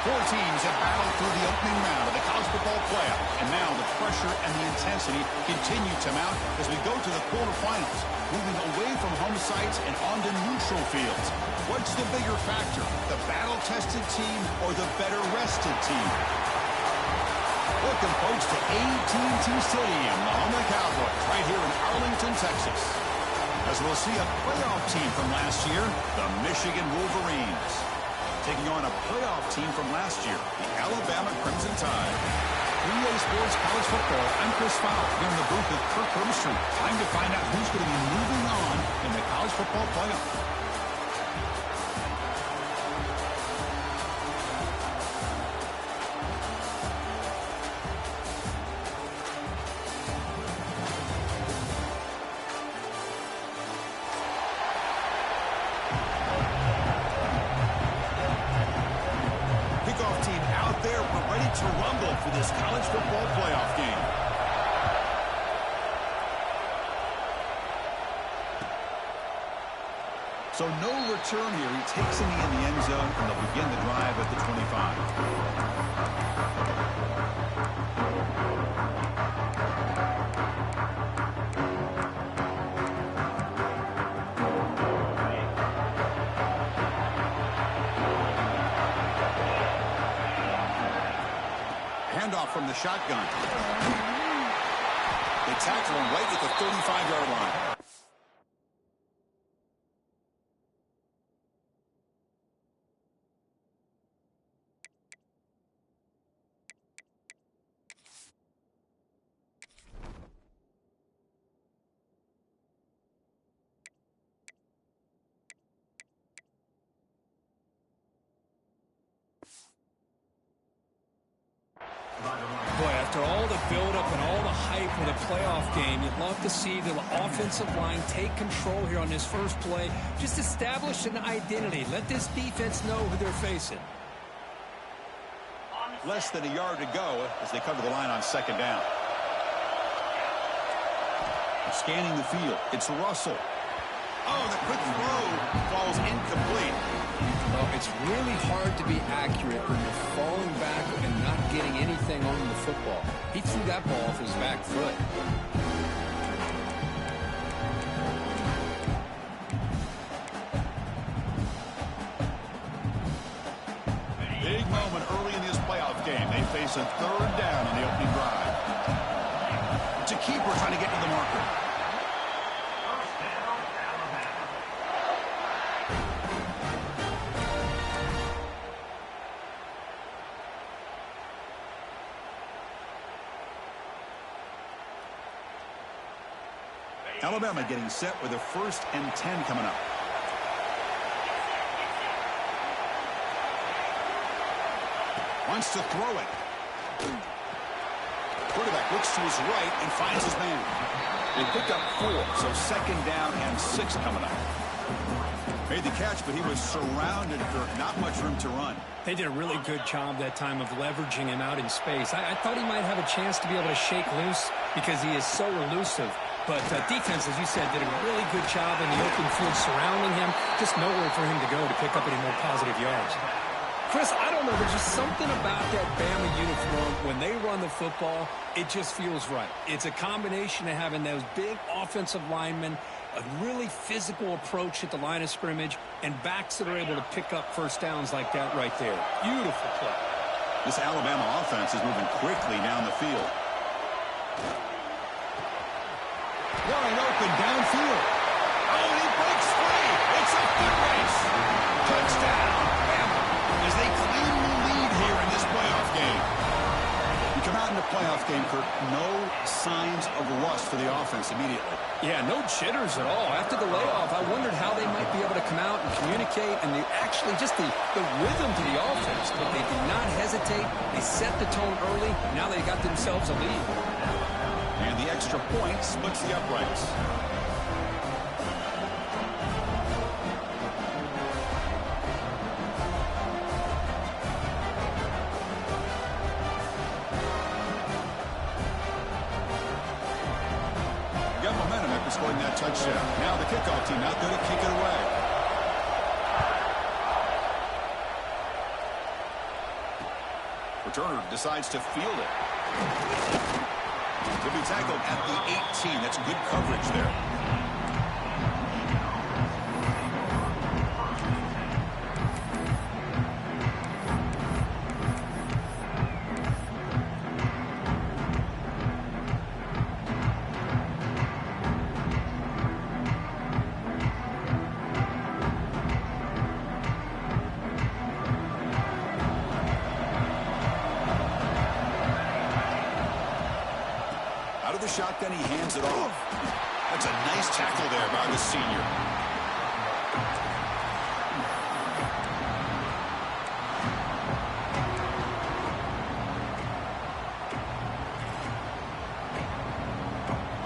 Four teams have battled through the opening round of the college football playoff, and now the pressure and the intensity continue to mount as we go to the quarterfinals, moving away from home sites and onto neutral fields. What's the bigger factor, the battle-tested team or the better-rested team? Welcome, folks, to AT&T Stadium, the home of the Cowboys, right here in Arlington, Texas. As we'll see a playoff team from last year, the Michigan Wolverines, taking on a playoff team from last year, the Alabama Crimson Tide. 3A Sports College Football, I'm Chris Fowler, here in the booth with Kirk Herbstreit. Time to find out who's going to be moving on in the college football playoff. To rumble for this college football playoff game. So no return here. He takes it in the end zone, and they'll begin the drive at the 25. Handoff from the shotgun. They tackle him right at the 35-yard line. Boy, after all the buildup and all the hype for the playoff game, you'd love to see the offensive line take control here on this first play. Just establish an identity. Let this defense know who they're facing. Less than a yard to go as they come to the line on second down. Scanning the field, it's Russell. Oh, the quick throw falls incomplete. Well, it's really hard to be accurate when you're falling back and not getting anything on the football. He threw that ball off his back foot. Big moment early in this playoff game. They face a third down in the opening drive. It's a keeper trying to get to the marker. Alabama getting set with a 1st and 10 coming up. Wants to throw it. Quarterback looks to his right and finds his man. They pick up 4, so second down and 6 coming up. Made the catch, but he was surrounded for not much room to run. They did a really good job that time of leveraging him out in space. I thought he might have a chance to be able to shake loose because he is so elusive. But defense, as you said, did a really good job in the open field surrounding him. Just nowhere for him to go to pick up any more positive yards. Chris, I don't know. There's just something about that Bama uniform. When they run the football, it just feels right. It's a combination of having those big offensive linemen, a really physical approach at the line of scrimmage, and backs that are able to pick up first downs like that right there. Beautiful play. This Alabama offense is moving quickly down the field. Wide open downfield. Oh, and he breaks free. It's a foot race. Touchdown, Bama, as they claim the lead here in this playoff game. You come out in the playoff game, Kirk, no signs of rust for the offense immediately. Yeah, no jitters at all. After the layoff, I wondered how they might be able to come out and communicate, and actually just the rhythm to the offense. But they did not hesitate. They set the tone early. Now they got themselves a lead. And the extra point splits the uprights. Got momentum after scoring that touchdown. Now the kickoff team out there to kick it away. Returner decides to field it. To be tackled at the 18. That's good coverage there. The shotgun, he hands it off. That's a nice tackle there by the senior.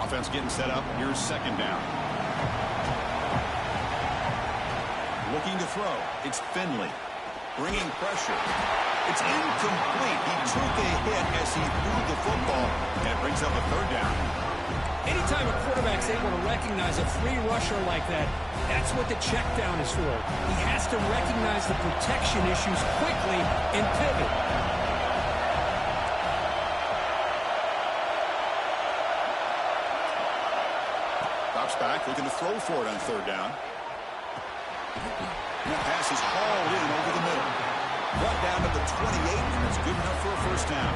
Offense getting set up. Here's second down. Looking to throw. It's Finley. Bringing pressure. It's incomplete. He took a hit as he threw the football, and it brings up a third down. Anytime a quarterback's able to recognize a free rusher like that, that's what the check down is for. He has to recognize the protection issues quickly and pivot. Drops back, looking to throw for it on third down. And that pass is hauled in over the middle. Brought down to the 28, and it's good enough for a first down.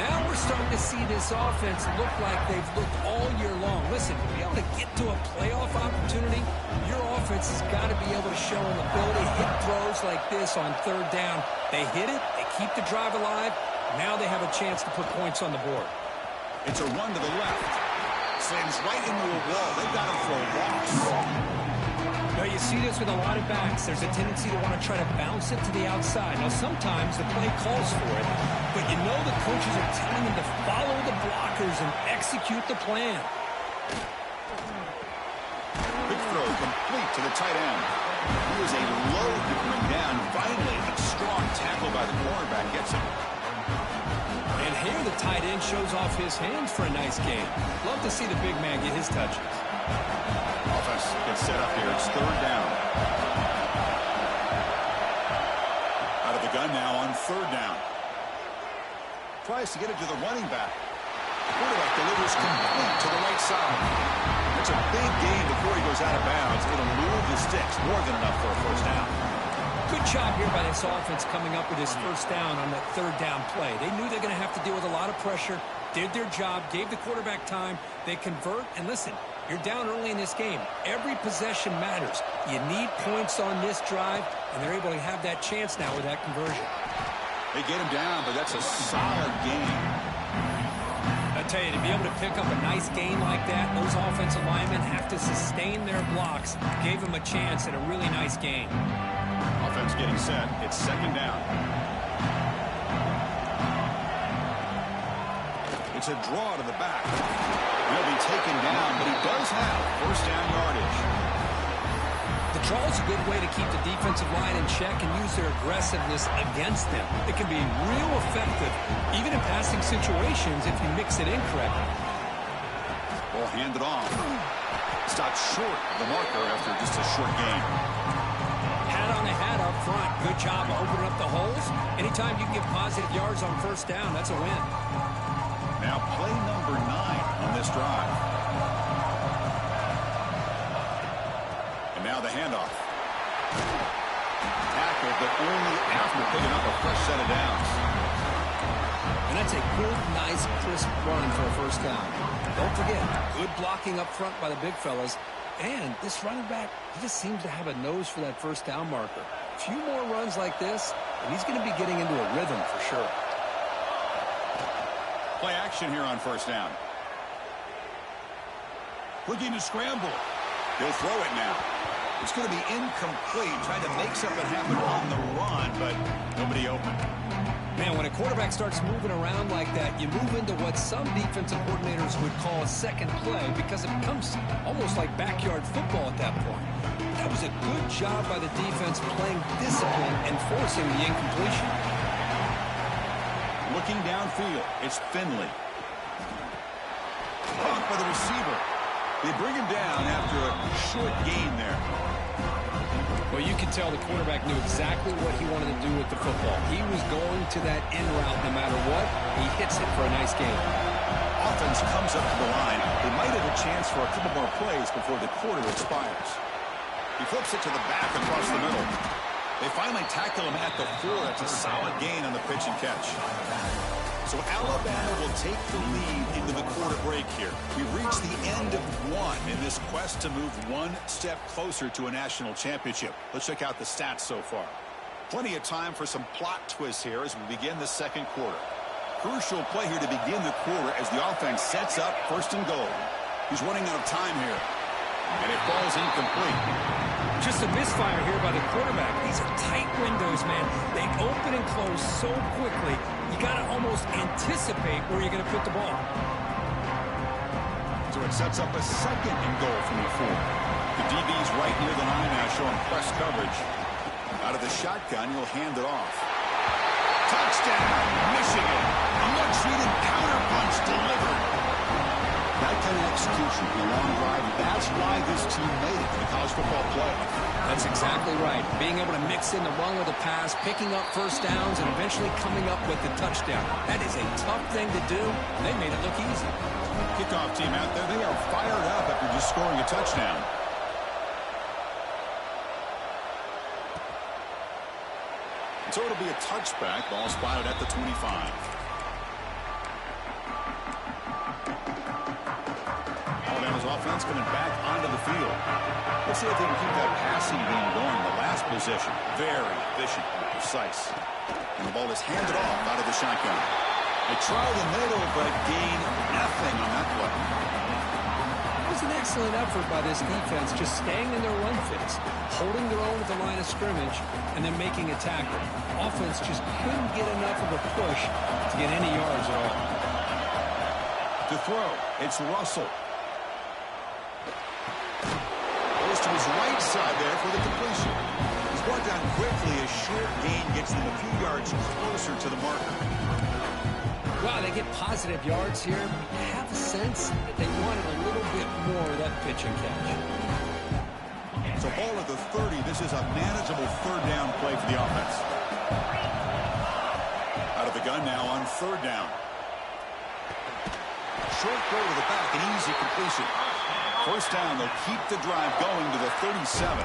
Now we're starting to see this offense look like they've looked all year long. Listen, to be able to get to a playoff opportunity, your offense has got to be able to show an ability to hit throws like this on third down. They hit it, they keep the drive alive. Now they have a chance to put points on the board. It's a run to the left. Slams right into a wall. They've got him for a loss. Now, you see this with a lot of backs. There's a tendency to want to try to bounce it to the outside. Now, sometimes the play calls for it, but you know the coaches are telling them to follow the blockers and execute the plan. Big throw complete to the tight end. He was a load to bring down. Finally, a strong tackle by the cornerback gets him. And here the tight end shows off his hands for a nice game. Love to see the big man get his touches. Offense gets set up here. It's third down. Out of the gun now on third down. Tries to get it to the running back. The quarterback delivers complete to the right side. It's a big gain before he goes out of bounds. It'll move the sticks. More than enough for a first down. Good job here by this offense coming up with his first down on that third down play. They knew they're going to have to deal with a lot of pressure, did their job, gave the quarterback time. They convert, and listen, you're down early in this game. Every possession matters. You need points on this drive, and they're able to have that chance now with that conversion. They get him down, but that's a solid game. I tell you, to be able to pick up a nice gain like that, those offensive linemen have to sustain their blocks. Gave them a chance at a really nice game. Offense getting set. It's second down. It's a draw to the back. He'll be taken down, but he does have first down yardage. The draw is a good way to keep the defensive line in check and use their aggressiveness against them. It can be real effective, even in passing situations, if you mix it in correctly. Ball handed off. Stopped short of the marker after just a short game. Hat on a hat up front. Good job of opening up the holes. Anytime you can get positive yards on first down, that's a win. Now play number 9 on this drive. And now the handoff. Tackle, but only after picking up a fresh set of downs. And that's a good, nice, crisp run for a first down. Don't forget, good blocking up front by the big fellas. And this running back, he just seems to have a nose for that first down marker. A few more runs like this, and he's going to be getting into a rhythm for sure. Play action here on first down. Looking to scramble. He'll throw it now. It's going to be incomplete. Trying to make something happen on the run, but nobody open. Man, when a quarterback starts moving around like that, you move into what some defensive coordinators would call a second play because it becomes almost like backyard football at that point. That was a good job by the defense playing discipline and forcing the incompletion. Looking downfield, it's Finley. Caught by the receiver. They bring him down after a short gain there. Well, you could tell the quarterback knew exactly what he wanted to do with the football. He was going to that in route no matter what. He hits it for a nice gain. Offense comes up to the line. They might have a chance for a couple more plays before the quarter expires. He flips it to the back across the middle. They finally tackle him at the 4. That's a solid gain on the pitch and catch. So Alabama will take the lead into the quarter break here. We've reached the end of one in this quest to move one step closer to a national championship. Let's check out the stats so far. Plenty of time for some plot twists here as we begin the second quarter. Crucial play here to begin the quarter as the offense sets up first and goal. He's running out of time here. And it falls incomplete. Just a misfire here by the quarterback. These are tight windows, man. They open and close so quickly. You got to almost anticipate where you're going to put the ball. So it sets up a second and goal from the 4. The DB's right near the line now showing press coverage. Out of the shotgun, he'll hand it off. Touchdown, Michigan. A much-needed counter-punch delivered. That kind of execution in a long drive, that's why this team made it to the college football playoff. That's exactly right. Being able to mix in the run with the pass, picking up first downs, and eventually coming up with the touchdown. That is a tough thing to do. They made it look easy. Kickoff team out there, they are fired up after just scoring a touchdown. So it'll be a touchback. Ball spotted at the 25. Alabama's offense coming back onto the field. Let's see if they can keep that passing game going. The last possession, very efficient and precise. And the ball is handed off out of the shotgun. They try the middle, but gain nothing on that play. It was an excellent effort by this defense, just staying in their run fits, holding their own at the line of scrimmage, and then making a tackle. Offense just couldn't get enough of a push to get any yards at all. To throw, it's Russell. Goes to his right side there for the completion. He's brought down quickly. A short gain gets them a few yards closer to the marker. Wow, they get positive yards here. I have a sense that they wanted a little bit more of that pitch and catch. So ball at the 30. This is a manageable third down play for the offense. Out of the gun now on third down. Short throw to the back, an easy completion. First down, they'll keep the drive going to the 37.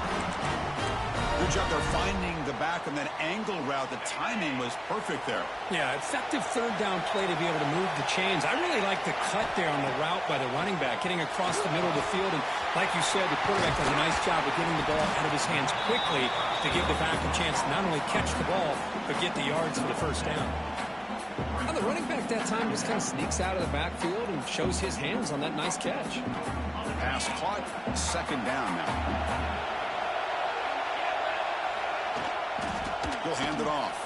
Good job there finding the back on that angle route. The timing was perfect there. Yeah, effective third down play to be able to move the chains. I really like the cut there on the route by the running back, getting across the middle of the field. And like you said, the quarterback does a nice job of getting the ball out of his hands quickly to give the back a chance to not only catch the ball, but get the yards for the first down. Now, the running back that time just kind of sneaks out of the backfield and shows his hands on that nice catch. Pass caught, second down now. He'll hand it off.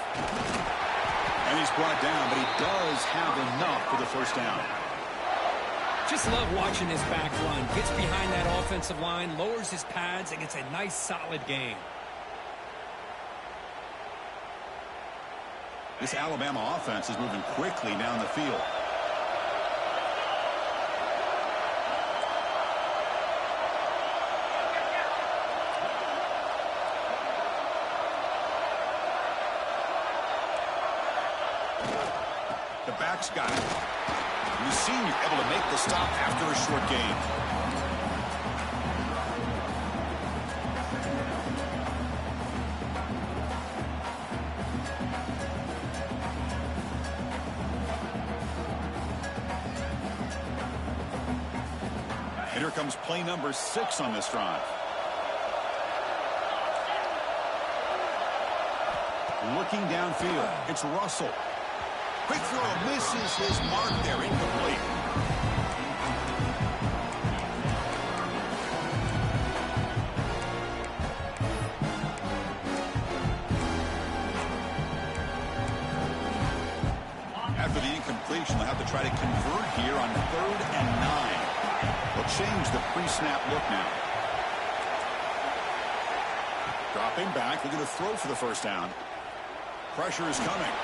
And he's brought down, but he does have enough for the first down. Just love watching his back run. Gets behind that offensive line, lowers his pads, and gets a nice solid gain. This Alabama offense is moving quickly down the field. The back's got it. And the senior able to make the stop after a short gain. And here comes play number 6 on this drive. Looking downfield, it's Russell. Quick throw, misses his mark there, incomplete. After the incompletion, they'll have to try to convert here on 3rd and 9. They'll change the pre-snap look now. Dropping back, they're going to throw for the first down. Pressure is coming.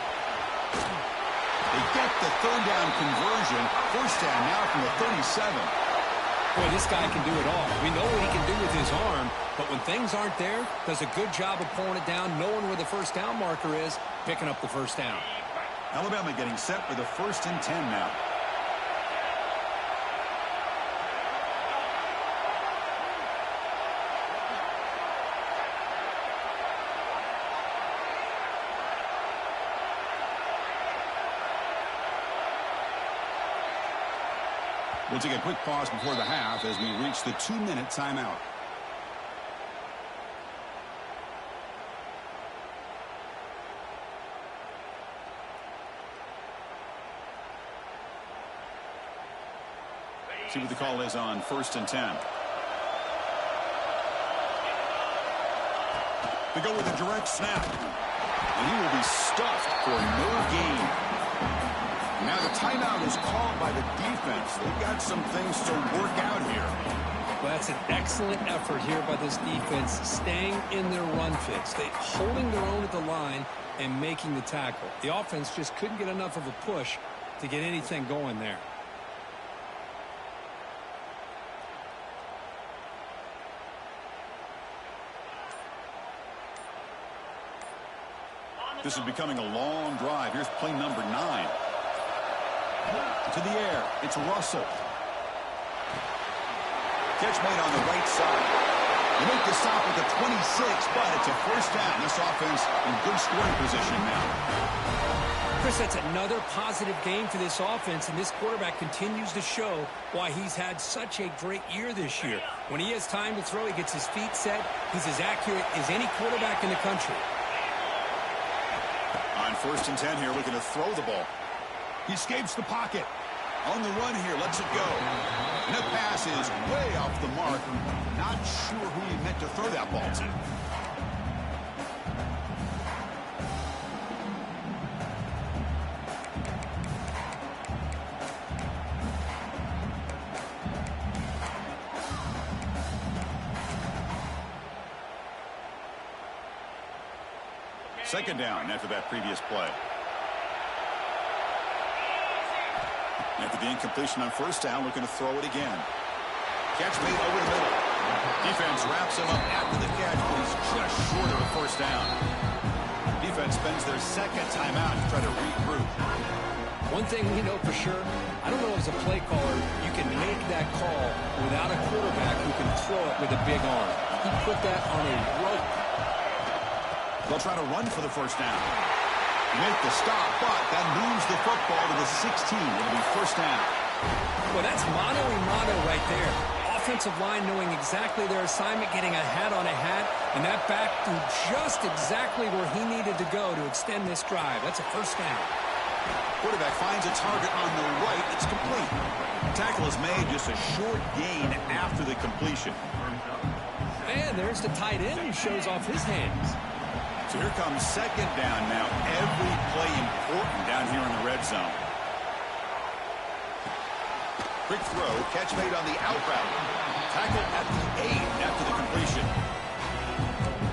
They get the third down conversion. First down now from the 37. Boy, this guy can do it all. We know what he can do with his arm, but when things aren't there, does a good job of pulling it down, knowing where the first down marker is, picking up the first down. Alabama getting set for the 1st and 10 now. We'll take a quick pause before the half as we reach the 2-minute timeout. See what the call is on 1st and 10. They go with a direct snap. And he will be stuffed for no gain. Now the timeout is called by the defense. They've got some things to work out here. Well, that's an excellent effort here by this defense, staying in their run fix. They holding their own at the line and making the tackle. The offense just couldn't get enough of a push to get anything going there. This is becoming a long drive. Here's play number 9. To the air. It's Russell. Catch made on the right side. They make the stop at the 26, but it's a first down. This offense in good scoring position now. Chris, that's another positive game for this offense, and this quarterback continues to show why he's had such a great year this year. When he has time to throw, he gets his feet set. He's as accurate as any quarterback in the country. On 1st and 10 here, looking to throw the ball. He escapes the pocket. On the run here, lets it go. And that pass is way off the mark. Not sure who he meant to throw that ball to. Second down after that previous play. After the incompletion on 1st down, looking to throw it again. Catch made over the middle. Defense wraps him up after the catch, but he's just short of a 1st down. Defense spends their 2nd timeout to try to regroup. One thing we know for sure, I don't know as a play caller, you can make that call without a quarterback who can throw it with a big arm. He put that on a rope. They'll try to run for the 1st down. Make the stop, but that moves the football to the 16. It'll be 1st down. Well, that's mano-a-mano right there. Offensive line knowing exactly their assignment, getting a hat on a hat, and that back threw just exactly where he needed to go to extend this drive. That's a 1st down. Quarterback finds a target on the right. It's complete. Tackle is made, just a short gain after the completion. And there's the tight end who shows off his hands. So here comes 2nd down now. Every play important down here in the red zone. Quick throw. Catch made on the out route. Tackle at the 8 after the completion.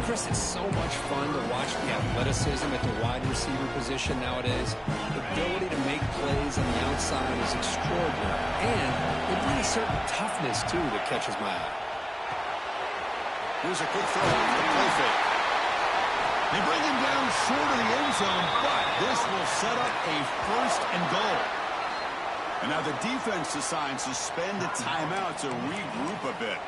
Chris, it's so much fun to watch the athleticism at the wide receiver position nowadays. The ability to make plays on the outside is extraordinary. And they bring a certain toughness, too, that catches my eye. Here's a quick throw. The play fake. They bring him down short of the end zone, but this will set up a 1st and goal. And now the defense decides to spend a timeout to regroup a bit.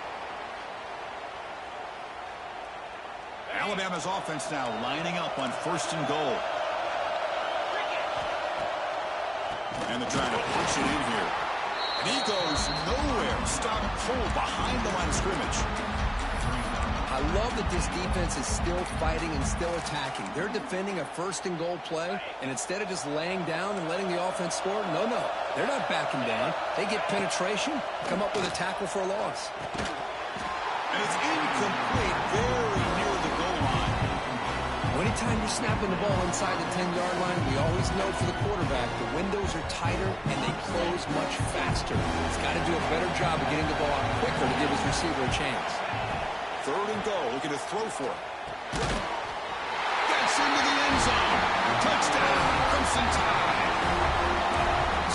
Alabama's offense now lining up on 1st and goal. And they're trying to push it in here. And he goes nowhere. Stop cold behind the line of scrimmage. I love that this defense is still fighting and still attacking. They're defending a 1st and goal play, and instead of just laying down and letting the offense score, no, they're not backing down. They get penetration, come up with a tackle for a loss. And it's incomplete, very near the goal line. Anytime you're snapping the ball inside the 10-yard line, we always know for the quarterback, the windows are tighter and they close much faster. He's got to do a better job of getting the ball out quicker to give his receiver a chance. 3rd and goal, looking to throw for it. Gets into the end zone. Touchdown, Crimson Tide.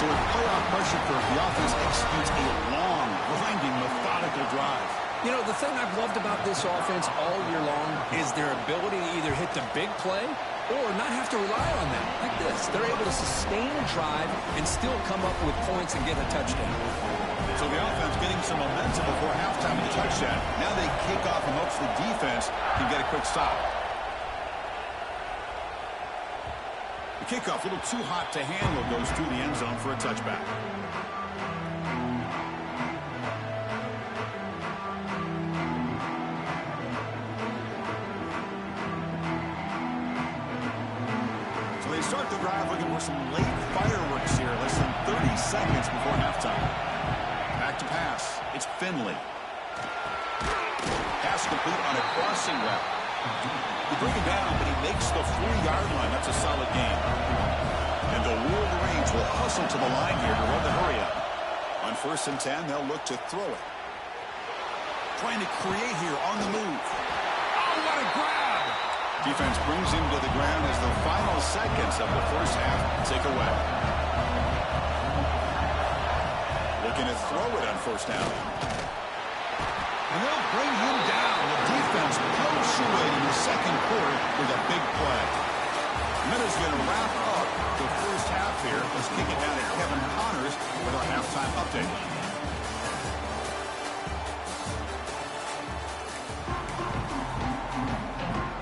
So with playoff pressure for the offense executes a long, grinding, methodical drive. You know, the thing I've loved about this offense all year long is their ability to either hit the big play or not have to rely on that. Like this. They're able to sustain a drive and still come up with points and get a touchdown. So the offense getting some momentum before halftime with a touchdown. Now they kick off and hopes the defense can get a quick stop. The kickoff, a little too hot to handle, goes through the end zone for a touchback. So they start the drive looking for some late fireworks here. Less than 30 seconds before halftime. Back to pass. It's Finley. Pass complete on a crossing route. They bring him down, but he makes the 4-yard line. That's a solid gain. And the Wolverines will hustle to the line here to run the hurry up. On 1st and 10, they'll look to throw it. Trying to create here on the move. Oh, what a grab! Defense brings him to the ground as the final seconds of the first half tick away. Looking to throw it on 1st down. And they'll bring him down. The defense punctuating in the 2nd quarter with a big play. Minutes going to wrap up the first half here. Let's kick it down to Kevin Connors with our halftime update.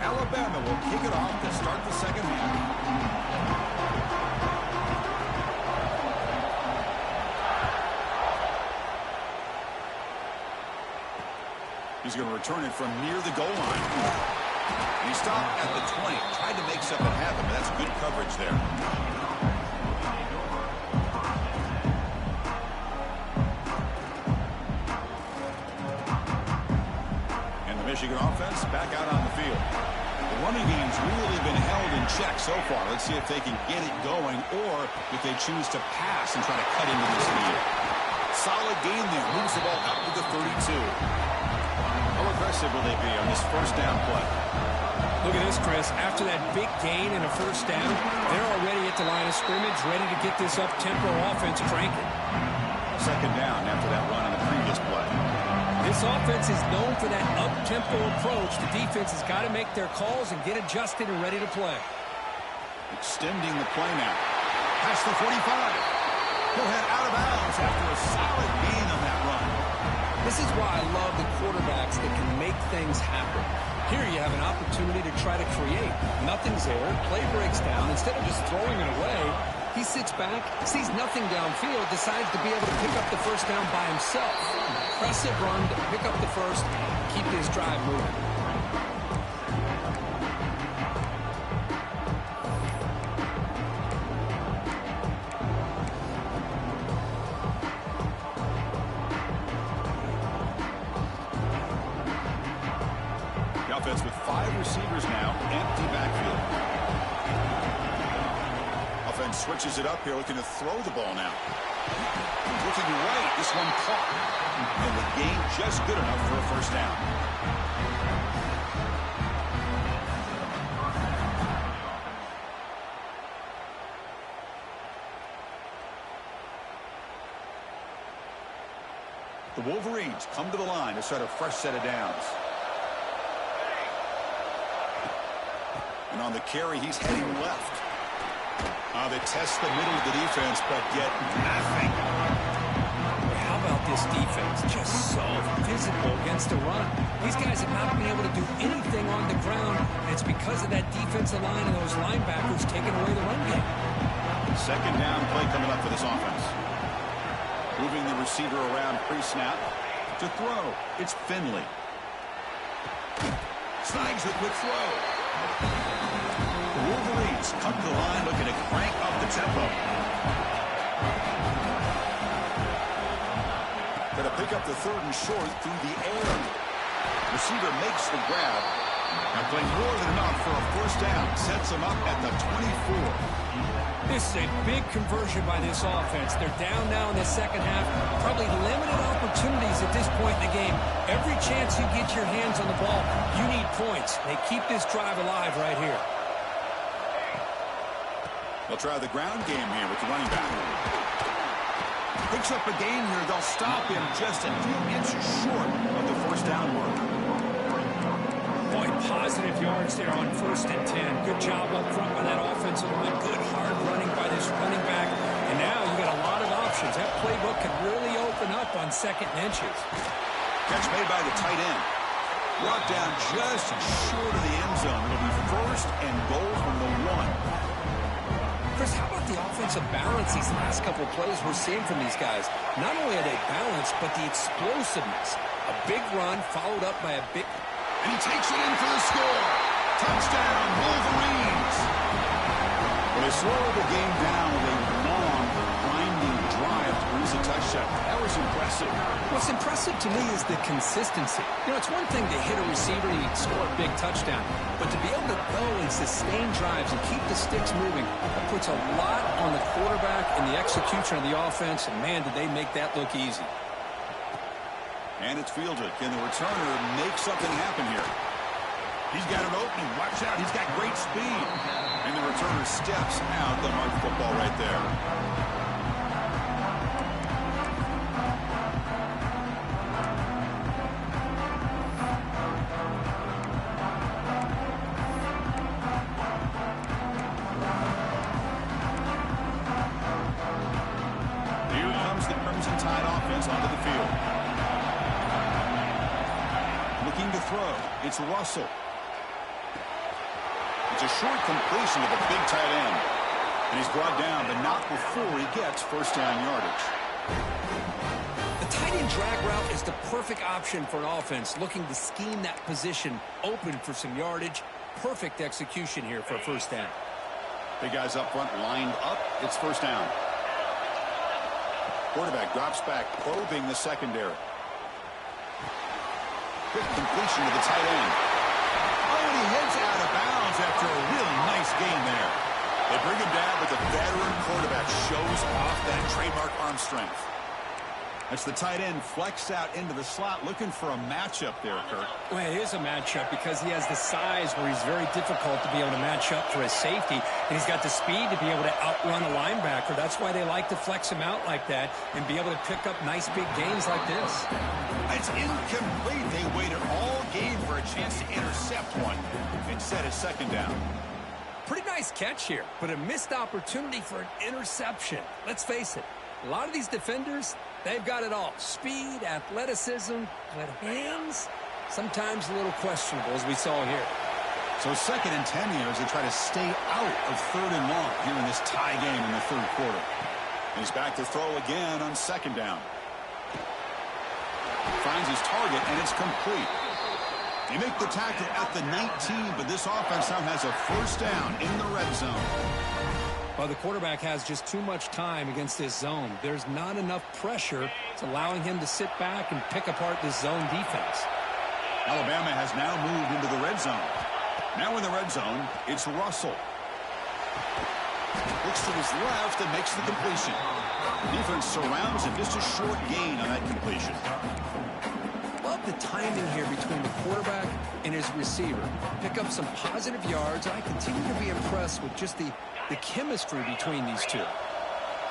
Alabama will kick it off to start the 2nd half. He's going to return it from near the goal line. And he stopped at the 20. Tried to make something happen, but that's good coverage there. And the Michigan offense back out on the field. The running game's really been held in check so far. Let's see if they can get it going or if they choose to pass and try to cut into this lead. Solid game there. Moves the ball out to the 32. How aggressive will they be on this 1st down play? Look at this, Chris. After that big gain and a 1st down, they're already at the line of scrimmage, ready to get this up-tempo offense cranking. 2nd down after that run on the previous play. This offense is known for that up-tempo approach. The defense has got to make their calls and get adjusted and ready to play. Extending the play now. Past the 45. He'll head out of bounds after a solid gain on that run. This is why I love the quarterbacks that can make things happen. Here you have an opportunity to try to create. Nothing's there. Play breaks down. Instead of just throwing it away, he sits back, sees nothing downfield, decides to be able to pick up the 1st down by himself. Impressive run to pick up the 1st, keep this drive moving. With 5 receivers now, empty backfield. Offense switches it up here, looking to throw the ball now. Looking right, this one caught. And the gain just good enough for a 1st down. The Wolverines come to the line to start a fresh set of downs. And on the carry, he's heading left. They test the middle of the defense, but get nothing. How about this defense? Just so physical against the run. These guys have not been able to do anything on the ground, and it's because of that defensive line and those linebackers taking away the run game. 2nd down play coming up for this offense. Moving the receiver around pre-snap to throw. It's Finley. Snags the quick throw. The Wolverines come to the line looking to crank up the tempo. Going to pick up the 3rd and short through the air. Receiver makes the grab. And playing more than enough for a 1st down. Sets them up at the 24. This is a big conversion by this offense. They're down now in the 2nd half. Probably limited opportunities at this point in the game. Every chance you get your hands on the ball, you need points. They keep this drive alive right here. They'll try the ground game here with the running back. Picks up a gain here. They'll stop him just a few inches short of the first down mark. Boy, positive yards there on 1st and 10. Good job up front by that offensive line. Good hard running by this running back. And now you got a lot of options. That playbook can really open up on 2nd and inches. Catch made by the tight end. Brought down just short of the end zone. It'll be 1st and goal from the 1. Chris, how about the offensive balance these last couple of plays we're seeing from these guys? Not only are they balanced, but the explosiveness. A big run followed up by a big... And he takes it in for the score. Touchdown, Wolverines. Well, they slowed the game down with a long, grinding drive to produce a touchdown. That was impressive. What's impressive to me is the consistency. You know, it's one thing to hit a receiver and score a big touchdown, but to be able to go and sustain drives and keep the sticks moving, that puts a lot on the quarterback and the execution of the offense, and man, did they make that look easy. And it's fielded. Can the returner make something happen here? He's got an opening. Watch out. He's got great speed. And the returner steps out. They'll mark football right there. Here comes the Crimson Tide offense onto the field. Looking to throw. It's Russell. It's a short completion to the big tight end. And he's brought down, but not before he gets 1st down yardage. The tight end drag route is the perfect option for an offense looking to scheme that position open for some yardage. Perfect execution here for a 1st down. Big guys up front lined up. It's 1st down. Quarterback drops back, probing the secondary. Quick completion to the tight end. Oh, and he heads out of bounds after a really nice game there. They bring him down, but the veteran quarterback shows off that trademark arm strength. That's the tight end flexed out into the slot, looking for a matchup there, Kirk. Well, it is a matchup because he has the size where he's very difficult to be able to match up for his safety, and he's got the speed to be able to outrun a linebacker. That's why they like to flex him out like that and be able to pick up nice big gains like this. It's incomplete. They waited all game for a chance to intercept one. Instead, it's 2nd down. Pretty nice catch here, but a missed opportunity for an interception. Let's face it, a lot of these defenders, they've got it all. Speed, athleticism, but hands, sometimes a little questionable, as we saw here. So 2nd and 10 here as they try to stay out of 3rd and long here in this tie game in the 3rd quarter. And he's back to throw again on 2nd down. Finds his target, and it's complete. They make the tackle at the 19, but this offense now has a 1st down in the red zone. Well, the quarterback has just too much time against this zone. There's not enough pressure. It's allowing him to sit back and pick apart this zone defense. Alabama has now moved into the red zone. Now in the red zone, it's Russell. Looks to his left and makes the completion. The defense surrounds him. Just a short gain on that completion. Love the timing here between the quarterback and his receiver. Pick up some positive yards. I continue to be impressed with just the chemistry between these two.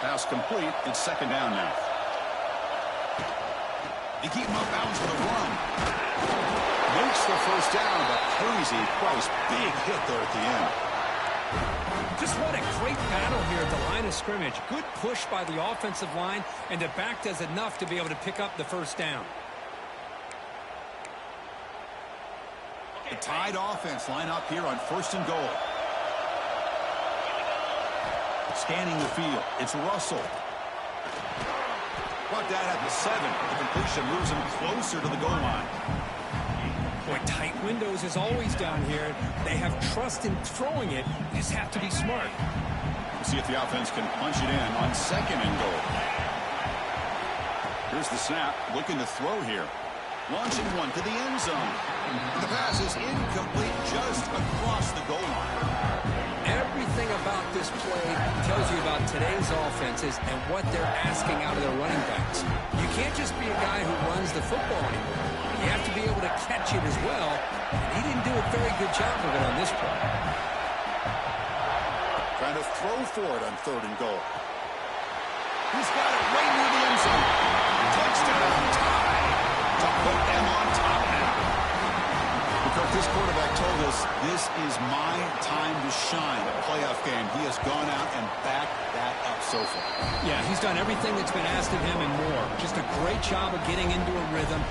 Pass complete. It's 2nd down now. They keep him up bounds for the run. Makes the 1st down, but crazy Price. Big hit there at the end. Just what a great battle here at the line of scrimmage. Good push by the offensive line, and the back does enough to be able to pick up the 1st down. The Tide offense line up here on 1st and goal. Scanning the field. It's Russell. Brought down at the 7. The completion moves him closer to the goal line. Boy, tight windows is always down here. They have trust in throwing it. You just have to be smart. We'll see if the offense can punch it in on 2nd and goal. Here's the snap. Looking to throw here. Launching one to the end zone. The pass is incomplete just across the goal line. Everything about this play tells you about today's offenses and what they're asking out of their running backs. You can't just be a guy who runs the football anymore. You have to be able to catch it as well. And he didn't do a very good job of it on this play. Trying to throw for it on 3rd and goal. He's got it right near the end zone. Touchdown tie to put them on top now. Because this quarterback told us this is my time to shine. A playoff game. He has gone out and backed that up so far. Yeah, he's done everything that's been asked of him and more. Just a great job of getting into a rhythm.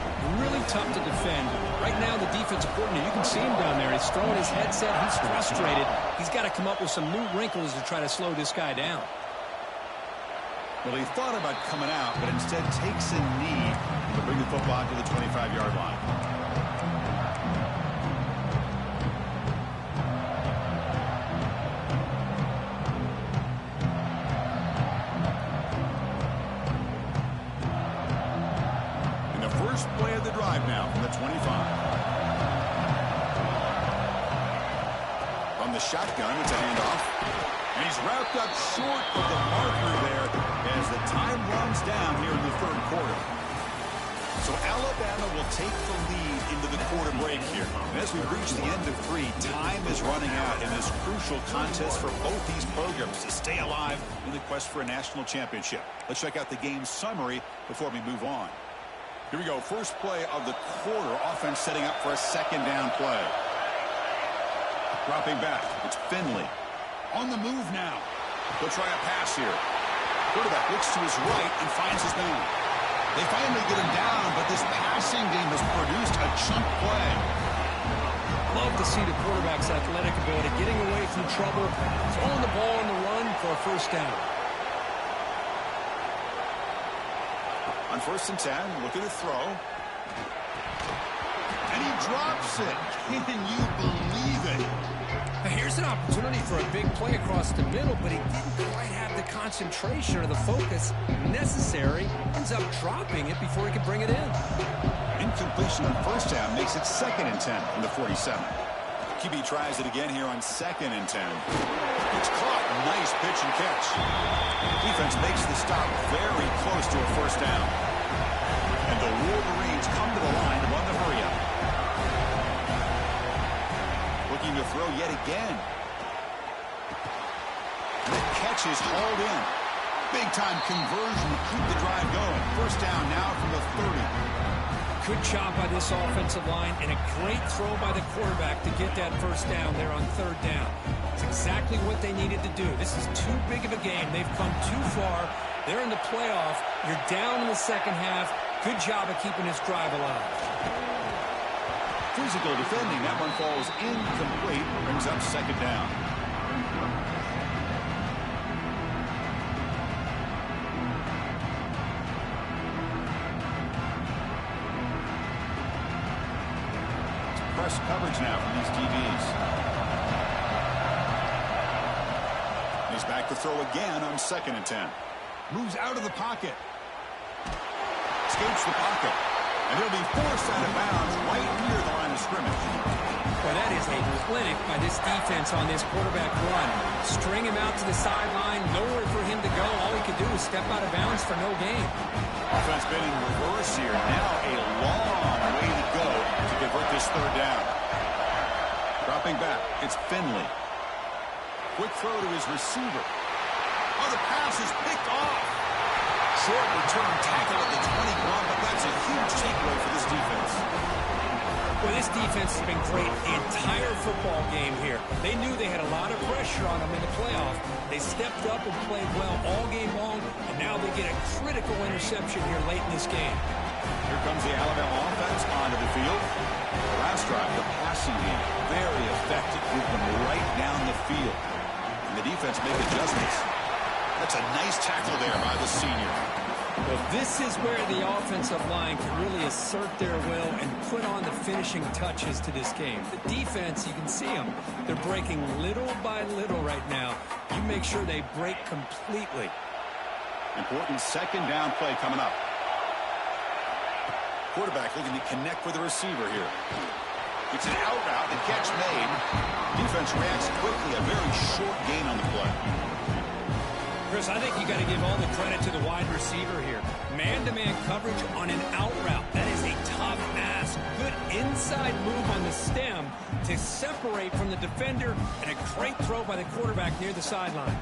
Really tough to defend. Right now, the defensive coordinator, you can see him down there. He's throwing his headset. He's frustrated. He's got to come up with some new wrinkles to try to slow this guy down. Well, he thought about coming out, but instead takes a knee to bring the football to the 25-yard line. In the first play of the drive now from the 25. From the shotgun, it's a handoff. And he's wrapped up short of the marker there as the time runs down here in the third quarter. So Alabama will take the lead into the quarter break here. And as we reach the end of 3, time is running out in this crucial contest for both these programs to stay alive in the quest for a national championship. Let's check out the game summary before we move on. Here we go. First play of the quarter. Offense setting up for a second down play. Dropping back. It's Finley. On the move now. He'll try a pass here. Quarterback looks to his right and finds his man. They finally get him down, but this passing game has produced a chunk play. Love to see the quarterback's athletic ability, getting away from trouble, throwing the ball on the run for a first down. On 1st and 10, looking to throw. And he drops it. Can you believe it? Here's an opportunity for a big play across the middle, but he didn't quite have the concentration or the focus necessary. Ends up dropping it before he could bring it in. Incompletion on first down makes it 2nd and 10 from the 47. QB tries it again here on 2nd and 10. It's caught. Nice pitch and catch. Defense makes the stop very close to a first down. And the Wolverines come to the line to run the hurry up. Looking to throw yet again. The catch is hauled in. Big-time conversion to keep the drive going. First down now from the 30. Good job by this offensive line and a great throw by the quarterback to get that first down there on 3rd down. It's exactly what they needed to do. This is too big of a game. They've come too far. They're in the playoff. You're down in the second half. Good job of keeping this drive alive. Physical defending. That one falls incomplete. Brings up 2nd down. Press coverage now from these DBs. He's back to throw again on 2nd and 10. Moves out of the pocket. Escapes the pocket. And he'll be forced out of bounds right near the line of scrimmage. Well, that is a clinic by this defense on this quarterback run. String him out to the sideline, nowhere for him to go. All he could do is step out of bounds for no gain. Offense been in reverse here. Now a long way to go to convert this 3rd down. Dropping back, it's Finley. Quick throw to his receiver. Oh, the pass is picked off. Short return tackle at the 21, but that's a huge takeaway for this defense. Well, this defense has been great the entire football game here. They knew they had a lot of pressure on them in the playoff. They stepped up and played well all game long, and now they get a critical interception here late in this game. Here comes the Alabama offense onto the field. The last drive, the passing game, very effective. Moved them right down the field. And the defense make adjustments. That's a nice tackle there by the senior. Well, this is where the offensive line can really assert their will and put on the finishing touches to this game. The defense, you can see them. They're breaking little by little right now. You make sure they break completely. Important 2nd down play coming up. Quarterback looking to connect with the receiver here. It's an out route, the catch made. Defense reacts quickly, a very short gain on the play. Chris, I think you got to give all the credit to the wide receiver here. Man-to-man coverage on an out route. That is a tough ask. Good inside move on the stem to separate from the defender, and a great throw by the quarterback near the sideline.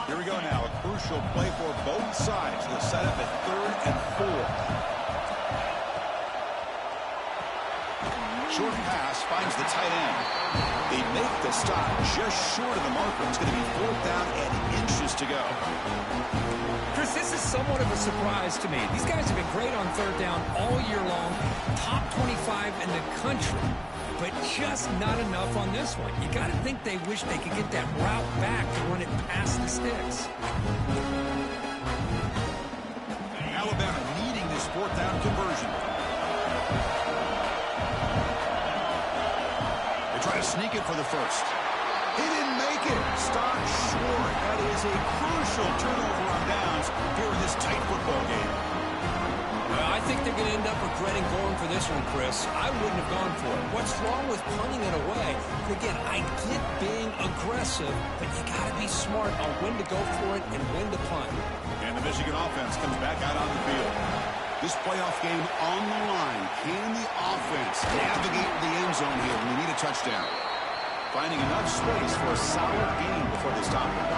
Here we go now. A crucial play for both sides. The setup at 3rd and 4. Short pass finds the tight end. They make the stop just short of the marker. It's going to be 4th down and inches to go. Chris, this is somewhat of a surprise to me. These guys have been great on 3rd down all year long. Top 25 in the country. But just not enough on this one. You got to think they wish they could get that route back to run it past the sticks. Alabama needing this 4th down conversion. They try to sneak it for the first. He didn't make it. Stopped short. That is a crucial turnover on downs here in this tight football game. I think they're going to end up regretting going for this one, Chris. I wouldn't have gone for it. What's wrong with punting it away? Again, I get being aggressive, but you got to be smart on when to go for it and when to punt. And the Michigan offense comes back out on the field. This playoff game on the line. Can the offense navigate the end zone here when they need a touchdown? Finding enough space for a solid game before they stop it.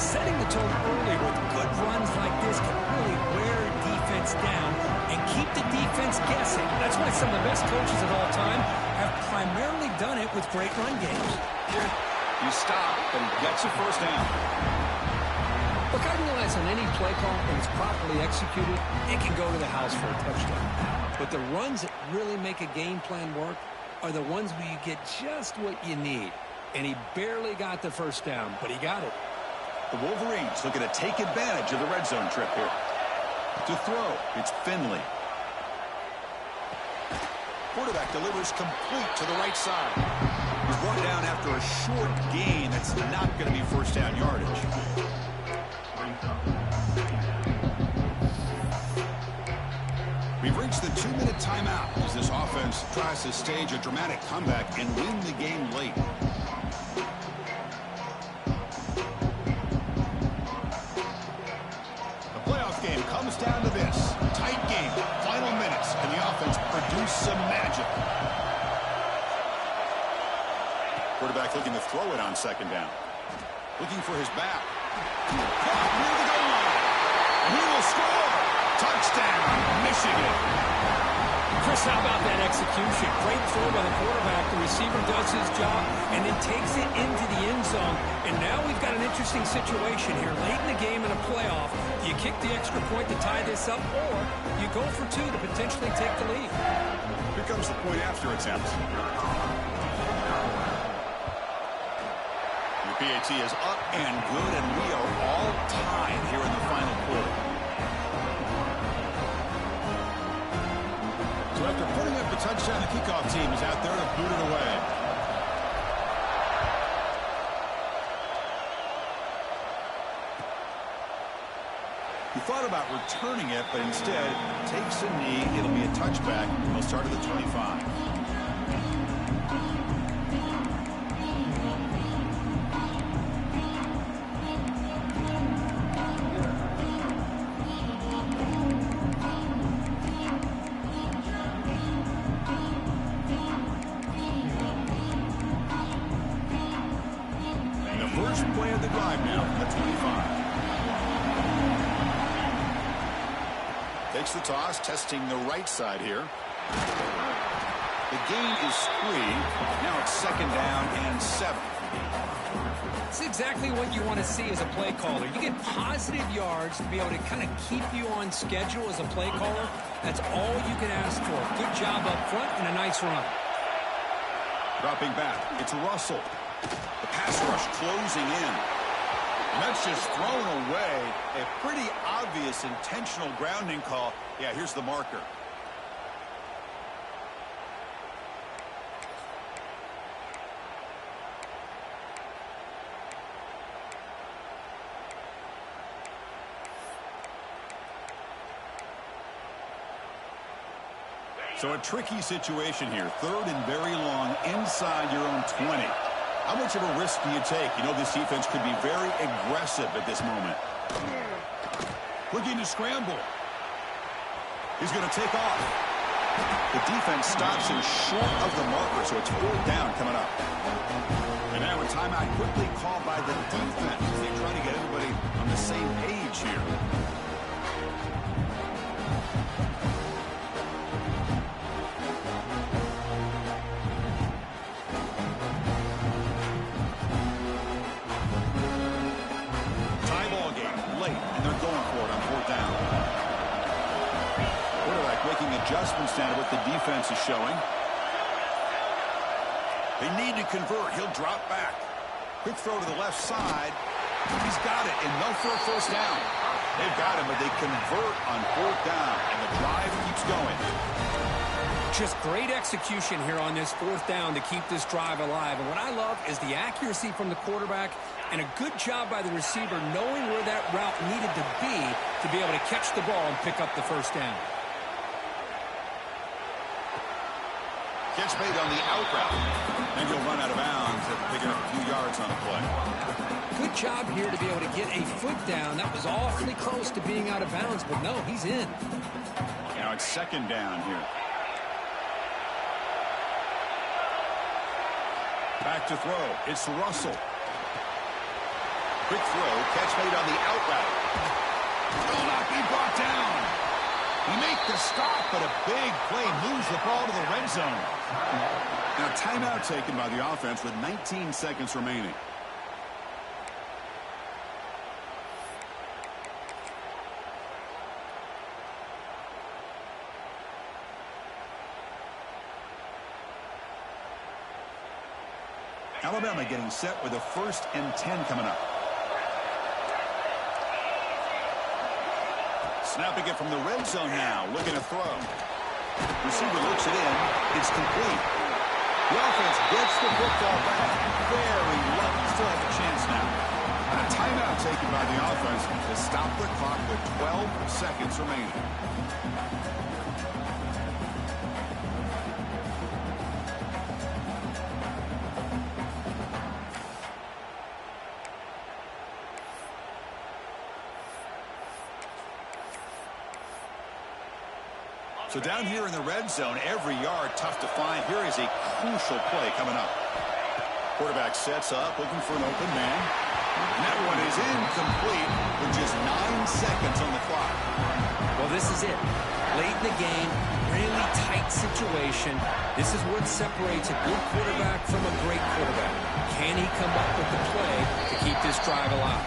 Setting the tone early with good runs like this can really wear a defense down and keep the defense guessing. That's why some of the best coaches of all time have primarily done it with great run games. You stop, but he gets a first down. Look, I realize on any play call, when it's properly executed, it can go to the house for a touchdown. But the runs that really make a game plan work are the ones where you get just what you need. And he barely got the first down, but he got it. The Wolverines looking to take advantage of the red zone trip here. To throw, it's Finley. Quarterback delivers complete to the right side. He's brought down after a short gain. That's not going to be first down yardage. We've reached the 2-minute timeout as this offense tries to stage a dramatic comeback and win the game late. The playoff game comes down to this. Tight game, final minutes, and the offense produced some magic. Quarterback looking to throw it on 2nd down. Looking for his back. Caught near the goal line. And he will score. Touchdown, Michigan. Chris, how about that execution? Great throw by the quarterback. The receiver does his job and then takes it into the end zone. And now we've got an interesting situation here. Late in the game in a playoff, do you kick the extra point to tie this up, or you go for 2 to potentially take the lead? Here comes the point after attempt. The PAT is up and good, and we are all tied here in the final quarter. So after putting up the touchdown, the kickoff team is out there to boot it away. He thought about returning it, but instead takes a knee. It'll be a touchback. He'll start at the 25. First play of the drive now from the 25. Takes the toss, testing the right side here. The gain is 3. Now it's 2nd down and 7. It's exactly what you want to see as a play caller. You get positive yards to be able to kind of keep you on schedule as a play caller. That's all you can ask for. Good job up front and a nice run. Dropping back, it's Russell. The pass rush closing in. And that's just thrown away. A pretty obvious intentional grounding call. Yeah, here's the marker. So a tricky situation here. 3rd and very long inside your own 20. How much of a risk do you take? You know this defense could be very aggressive at this moment. Looking to scramble. He's going to take off. The defense stops him short of the marker, so it's 4th down coming up. And now it's timeout quickly called by the defense. They try to get everybody on the same page here. Tie ball game late, and they're going for it on 4th down. Quarterback making adjustments down to what the defense is showing. They need to convert. He'll drop back. Quick throw to the left side. He's got it, and they'll throw 1st down. They've got him, but they convert on 4th down, and the drive keeps going. Just great execution here on this 4th down to keep this drive alive. And what I love is the accuracy from the quarterback and a good job by the receiver knowing where that route needed to be able to catch the ball and pick up the 1st down. Catch made on the out route. And he'll run out of bounds after picking up a few yards on the play. Good job here to be able to get a foot down. That was awfully close to being out of bounds, but no, he's in. Now it's 2nd down here. Back to throw. It's Russell. Quick throw. Catch made on the out route. Will not be brought down. He makes the stop, but a big play moves the ball to the red zone. Now, timeout taken by the offense with 19 seconds remaining. Alabama getting set with a 1st and 10 coming up. Snapping it from the red zone now, looking to throw. Receiver looks it in. It's complete. The offense gets the football back. Very lucky. Still has a chance now. And a timeout taken by the offense to stop the clock with 12 seconds remaining. So down here in the red zone, every yard tough to find. Here is a crucial play coming up. Quarterback sets up, looking for an open man. And that one is incomplete with just 9 seconds on the clock. Well, this is it. Late in the game, really tight situation. This is what separates a good quarterback from a great quarterback. Can he come up with the play to keep this drive alive?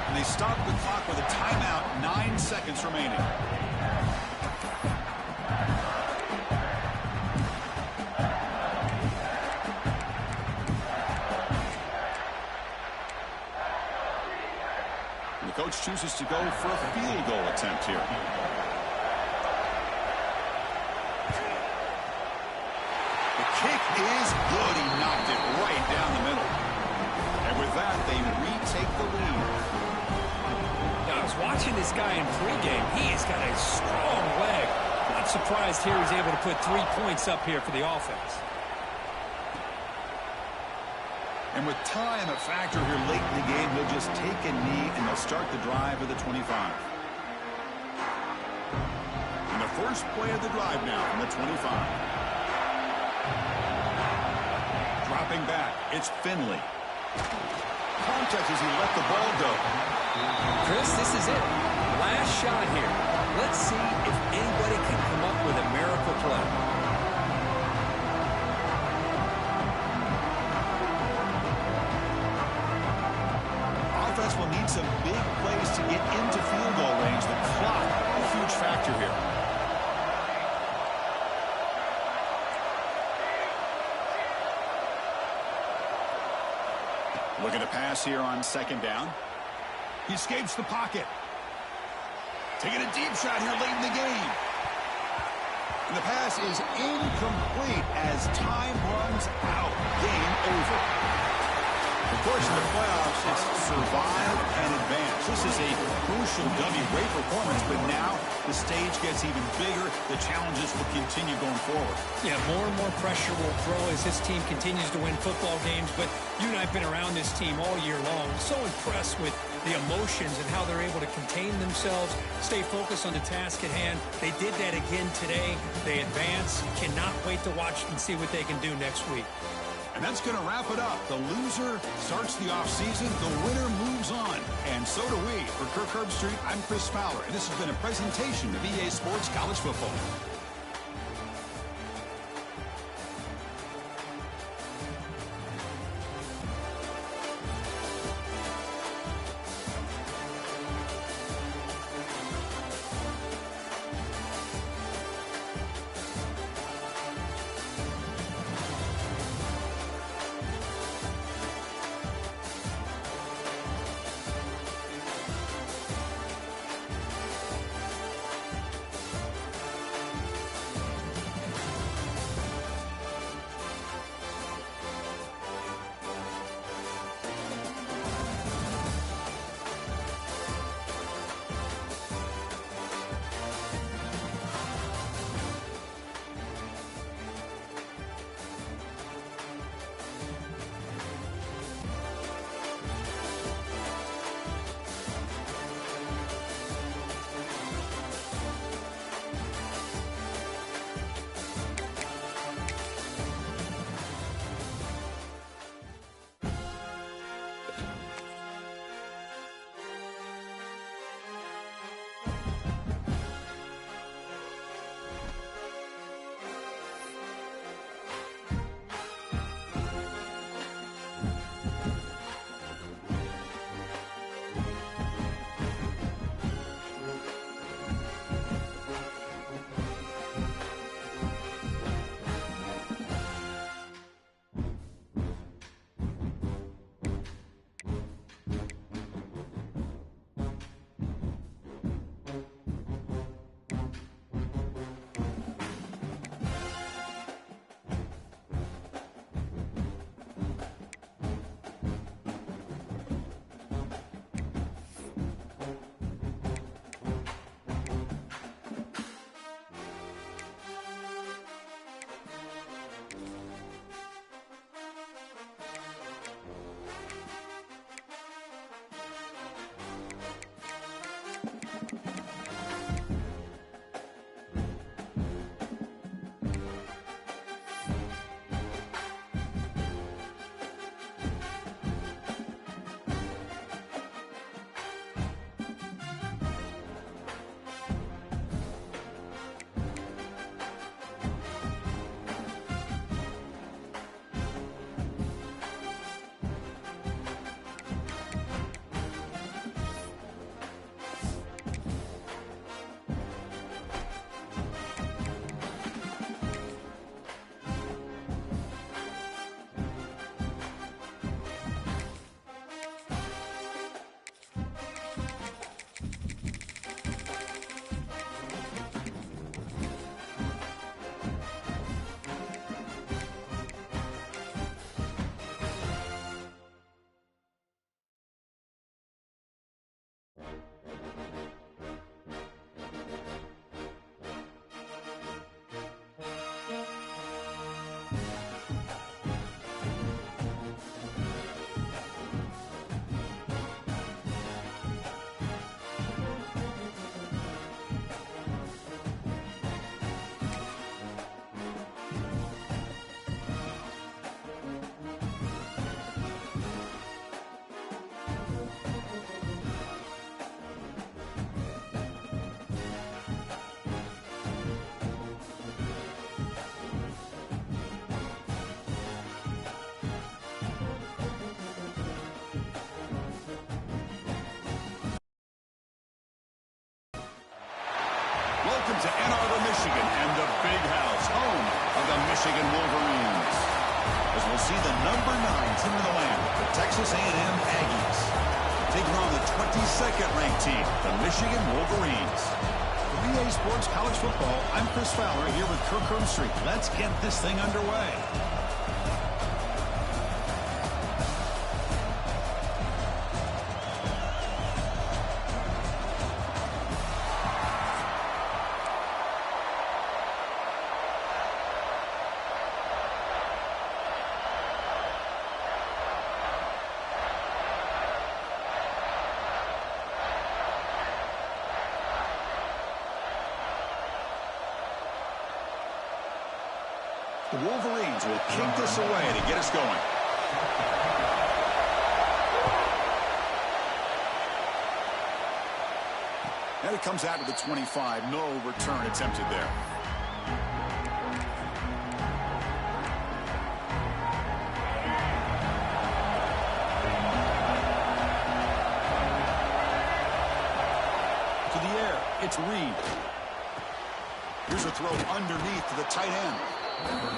And they stop the clock with a timeout, 9 seconds remaining. Coach chooses to go for a field goal attempt here. The kick is good. He knocked it right down the middle. And with that, they retake the lead. Now, I was watching this guy in pregame. He has got a strong leg. Not surprised here he's able to put 3 points up here for the offense. And with time a factor here late in the game, he'll just take a knee and they'll start the drive at the 25. And the first play of the drive now from the 25. Dropping back, it's Finley. Contact as he let the ball go. Chris, this is it. Last shot here. Let's see if anybody can come up with a miracle play. Offense will need some big plays to get into field goal range. The clock, a huge factor here. Looking to pass here on 2nd down. He escapes the pocket. Taking a deep shot here late in the game. And the pass is incomplete as time runs out. Game over. Of course, in the playoffs, it's survive and advance. This is a crucial W. Great performance, but now the stage gets even bigger. The challenges will continue going forward. Yeah, more and more pressure will grow as this team continues to win football games. But you and I have been around this team all year long. So impressed with the emotions and how they're able to contain themselves, stay focused on the task at hand. They did that again today. They advance. Cannot wait to watch and see what they can do next week. And that's going to wrap it up. The loser starts the offseason. The winner moves on. And so do we. For Kirk Herbstreit, I'm Chris Fowler. And this has been a presentation of EA Sports College Football. Welcome to Ann Arbor, Michigan, and the Big House, home of the Michigan Wolverines. As we'll see the number 9 team in the land, the Texas A&M Aggies, taking on the 22nd ranked team, the Michigan Wolverines. For EA Sports College Football, I'm Chris Fowler here with Kirk Herbstreit. Let's get this thing underway. The Wolverines will will kick this away to get us going. And it comes out to the 25. No return attempted there. To the air. It's Reed. Here's a throw underneath to the tight end.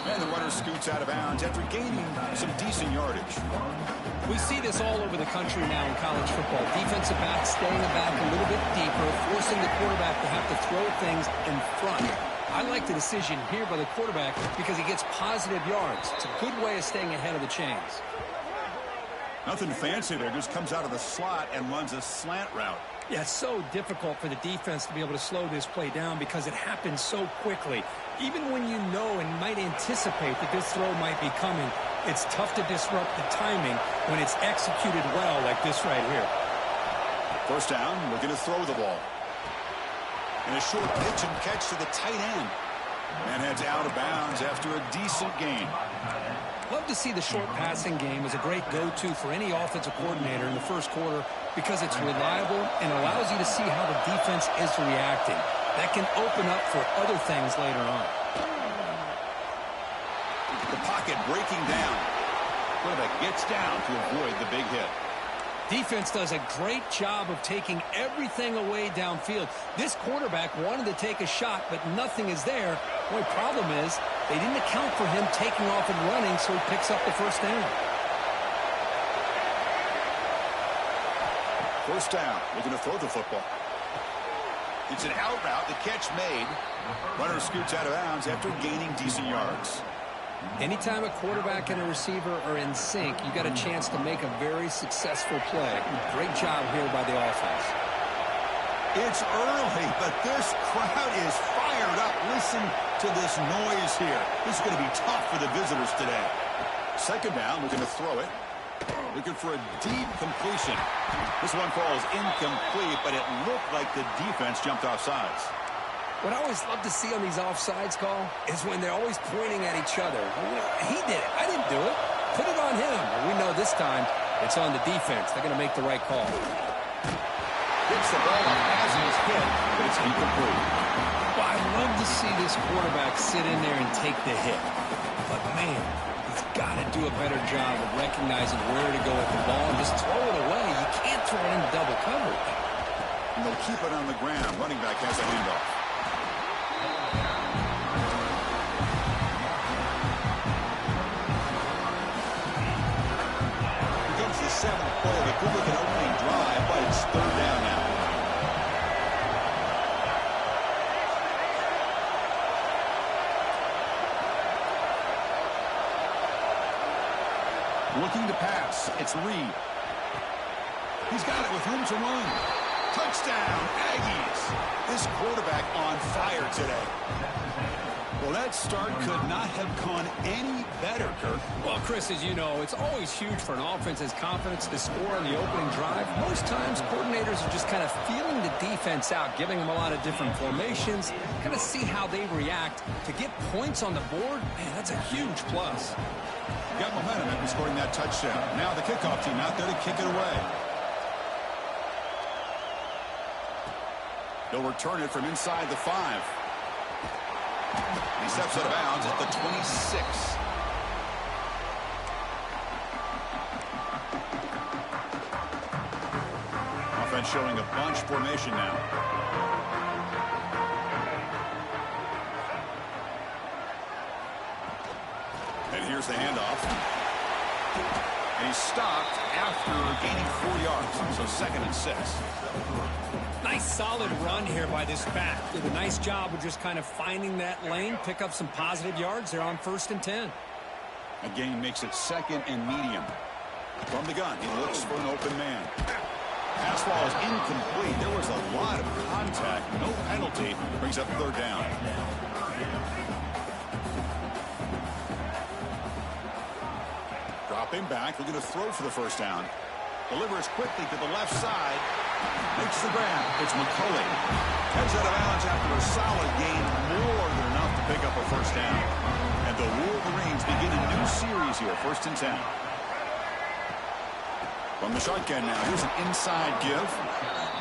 And the runner scoots out of bounds after gaining some decent yardage. We see this all over the country now in college football. Defensive backs staying back a little bit deeper, forcing the quarterback to have to throw things in front. I like the decision here by the quarterback because he gets positive yards. It's a good way of staying ahead of the chains. Nothing fancy there. Just comes out of the slot and runs a slant route. Yeah, it's so difficult for the defense to be able to slow this play down because it happens so quickly. Even when you know and might anticipate that this throw might be coming, it's tough to disrupt the timing when it's executed well like this right here. First down, we're going to throw the ball. And a short pitch and catch to the tight end. And heads out of bounds after a decent gain. Love to see the short passing game as a great go-to for any offensive coordinator in the first quarter because it's reliable and allows you to see how the defense is reacting. That can open up for other things later on. The pocket breaking down. Quarterback gets down to avoid the big hit. Defense does a great job of taking everything away downfield. This quarterback wanted to take a shot, but nothing is there. The only problem is they didn't account for him taking off and running, so he picks up the first down. First down. Looking to throw the football. It's an out route. The catch made. Runner scoots out of bounds after gaining decent yards. Anytime a quarterback and a receiver are in sync, you got a chance to make a very successful play. Great job here by the offense. It's early, but this crowd is fired up. Listen to this noise here. This is going to be tough for the visitors today. Second down, we're going to throw it. Looking for a deep completion. This one falls incomplete, but it looked like the defense jumped off sides. What I always love to see on these offsides call is when they're always pointing at each other. He did it. I didn't do it. Put it on him. And we know this time it's on the defense. They're going to make the right call. Hits the ball as he's hit, but it's incomplete. Well, I love to see this quarterback sit in there and take the hit. But, man, he's got to do a better job of recognizing where to go with the ball and just throw it away. You can't throw it into double coverage. And they'll keep it on the ground. Running back has a handoff. Seventh play of a good-looking opening drive, but it's third down now. Looking to pass. It's Reed. He's got it with room to run. Touchdown, Aggies. This quarterback on fire today. Well, that start could not have gone any better, Kirk. Well, Chris, as you know, it's always huge for an offense's confidence to score on the opening drive. Most times, coordinators are just kind of feeling the defense out, giving them a lot of different formations, kind of see how they react. To get points on the board, man, that's a huge plus. Got momentum after scoring that touchdown. Now the kickoff team out there to kick it away. They'll return it from inside the 5. He steps out of bounds at the 26. Offense showing a bunch formation now. And here's the handoff. And he's stopped after gaining 4 yards. So 2nd and 6. Nice solid run here by this back. Did a nice job of just kind of finding that lane, pick up some positive yards. They're on 1st and 10. Again, makes it 2nd and medium. From the gun, he looks for an open man. Pass ball is incomplete. There was a lot of contact. No penalty. Brings up 3rd down. Dropping back. Looking to throw for the 1st down. Delivers quickly to the left side. Makes the grab. It's McCulley. Heads out of bounds after a solid gain. More than enough to pick up a 1st down. And the Wolverines begin a new series here, 1st and 10. From the shotgun now, here's an inside give.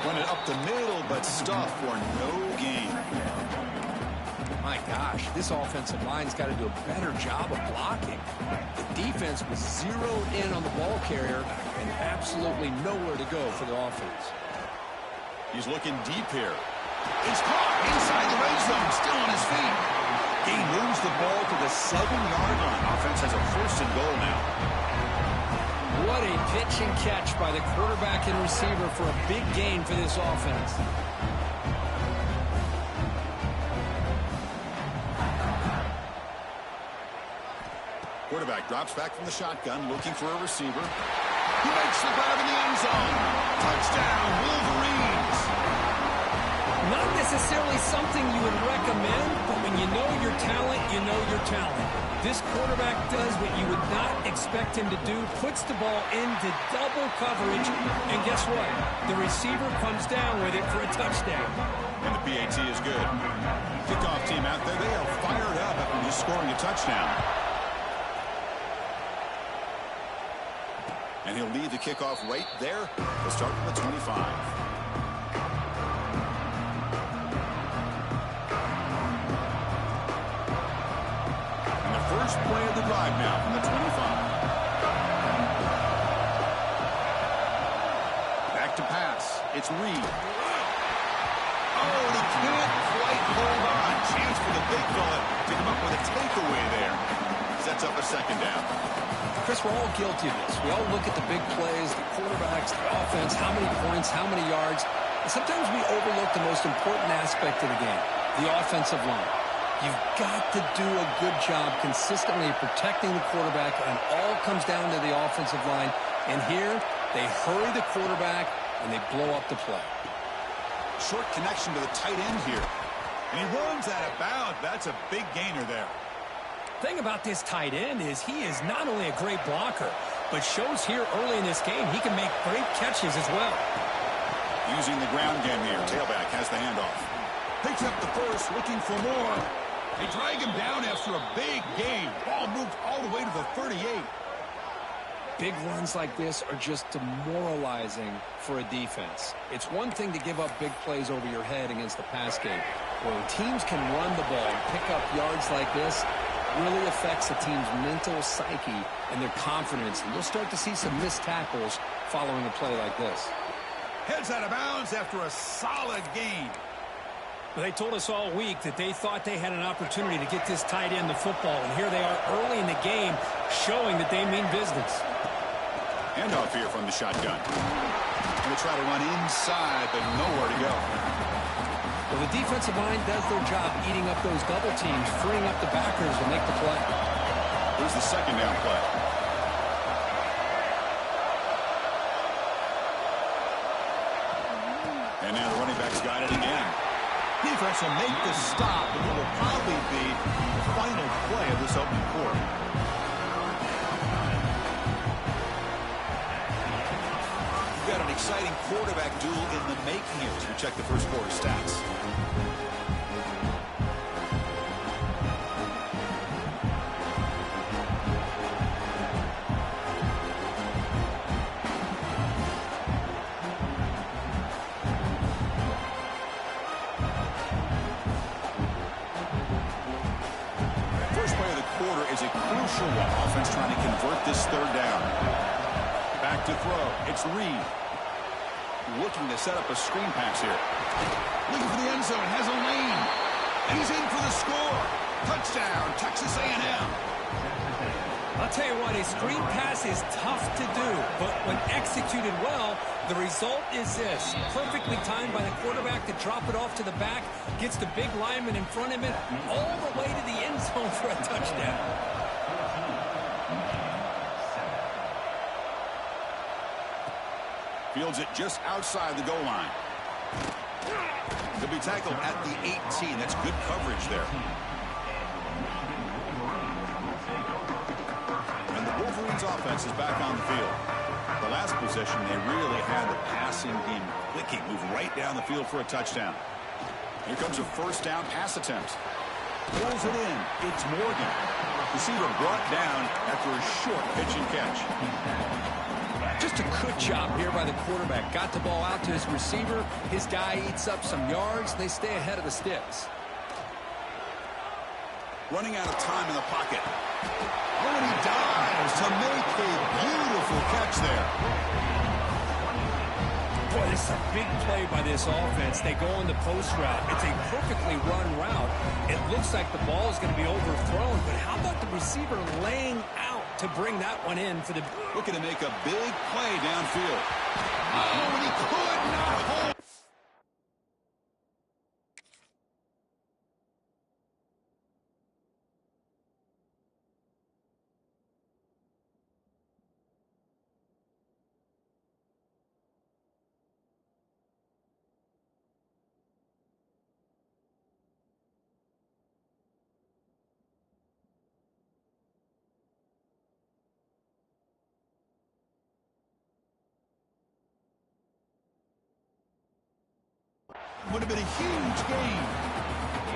Run it up the middle, but stuffed for no gain. My gosh, this offensive line's got to do a better job of blocking. The defense was zeroed in on the ball carrier and absolutely nowhere to go for the offense. He's looking deep here. It's caught inside the red zone, still on his feet. He moves the ball to the 7-yard line. Offense has a 1st and goal now. What a pitch and catch by the quarterback and receiver for a big gain for this offense. Quarterback drops back from the shotgun, looking for a receiver. He makes the grab in the end zone. Touchdown, Wolverines. Not necessarily something you would recommend, but when you know your talent, you know your talent. This quarterback does what you would not expect him to do, puts the ball into double coverage, and guess what? The receiver comes down with it for a touchdown. And the PAT is good. Kickoff team out there, they are fired up after just scoring a touchdown. And he'll lead the kickoff right there. He'll start from the 25. First play of the drive now from the 25. Back to pass. It's Reed. Oh, and he can't quite hold on. Chance for the big fella to come up with a takeaway there. Sets up a 2nd down. Chris, we're all guilty of this. We all look at the big plays, the quarterbacks, the offense, how many points, how many yards. And sometimes we overlook the most important aspect of the game, the offensive line. You've got to do a good job consistently protecting the quarterback, and all comes down to the offensive line. And here, they hurry the quarterback, and they blow up the play. Short connection to the tight end here. And he runs out of bounds. That's a big gainer there. Thing about this tight end is he is not only a great blocker, but shows here early in this game he can make great catches as well. Using the ground game here. Tailback has the handoff. Picks up the first, looking for more. They drag him down after a big gain. Ball moved all the way to the 38. Big runs like this are just demoralizing for a defense. It's one thing to give up big plays over your head against the pass game. When teams can run the ball and pick up yards like this, it really affects a team's mental psyche and their confidence. And you'll start to see some missed tackles following a play like this. Heads out of bounds after a solid gain. Well, they told us all week that they thought they had an opportunity to get this tight end the football, and here they are early in the game showing that they mean business. Handoff here from the shotgun. Going to try to run inside, but nowhere to go. Well, the defensive line does their job eating up those double teams, freeing up the backers to make the play. Here's the 2nd down play. And now the running back's got it again. Defense will make the stop, and it will probably be the final play of this opening quarter. We've got an exciting quarterback duel in the making here as we check the first quarter stats. Is a crucial one. Offense trying to convert this 3rd down. Back to throw. It's Reed. Looking to set up a screen pass here. Looking for the end zone. Has a lane. And he's in for the score. Touchdown, Texas A&M. I'll tell you what, a screen pass is tough to do, but when executed well, the result is this. Perfectly timed by the quarterback to drop it off to the back, gets the big lineman in front of him, all the way to the end zone for a touchdown. Fields it just outside the goal line. He'll be tackled at the 18. That's good coverage there. And the Wolverines offense is back on the field. The last possession, they really had the passing game clicking, move right down the field for a touchdown. Here comes a 1st down pass attempt. Pulls it in. It's Morgan. Receiver brought down after a short pitch and catch. Just a good job here by the quarterback. Got the ball out to his receiver. His guy eats up some yards. They stay ahead of the sticks. Running out of time in the pocket. Oh, and he dives to make a beautiful catch there. Boy, this is a big play by this offense. They go on the post route. It's a perfectly run route. It looks like the ball is going to be overthrown, but how about the receiver laying out to bring that one in for the... Looking to make a big play downfield. Oh, and he could not hold. Would have been a huge gain.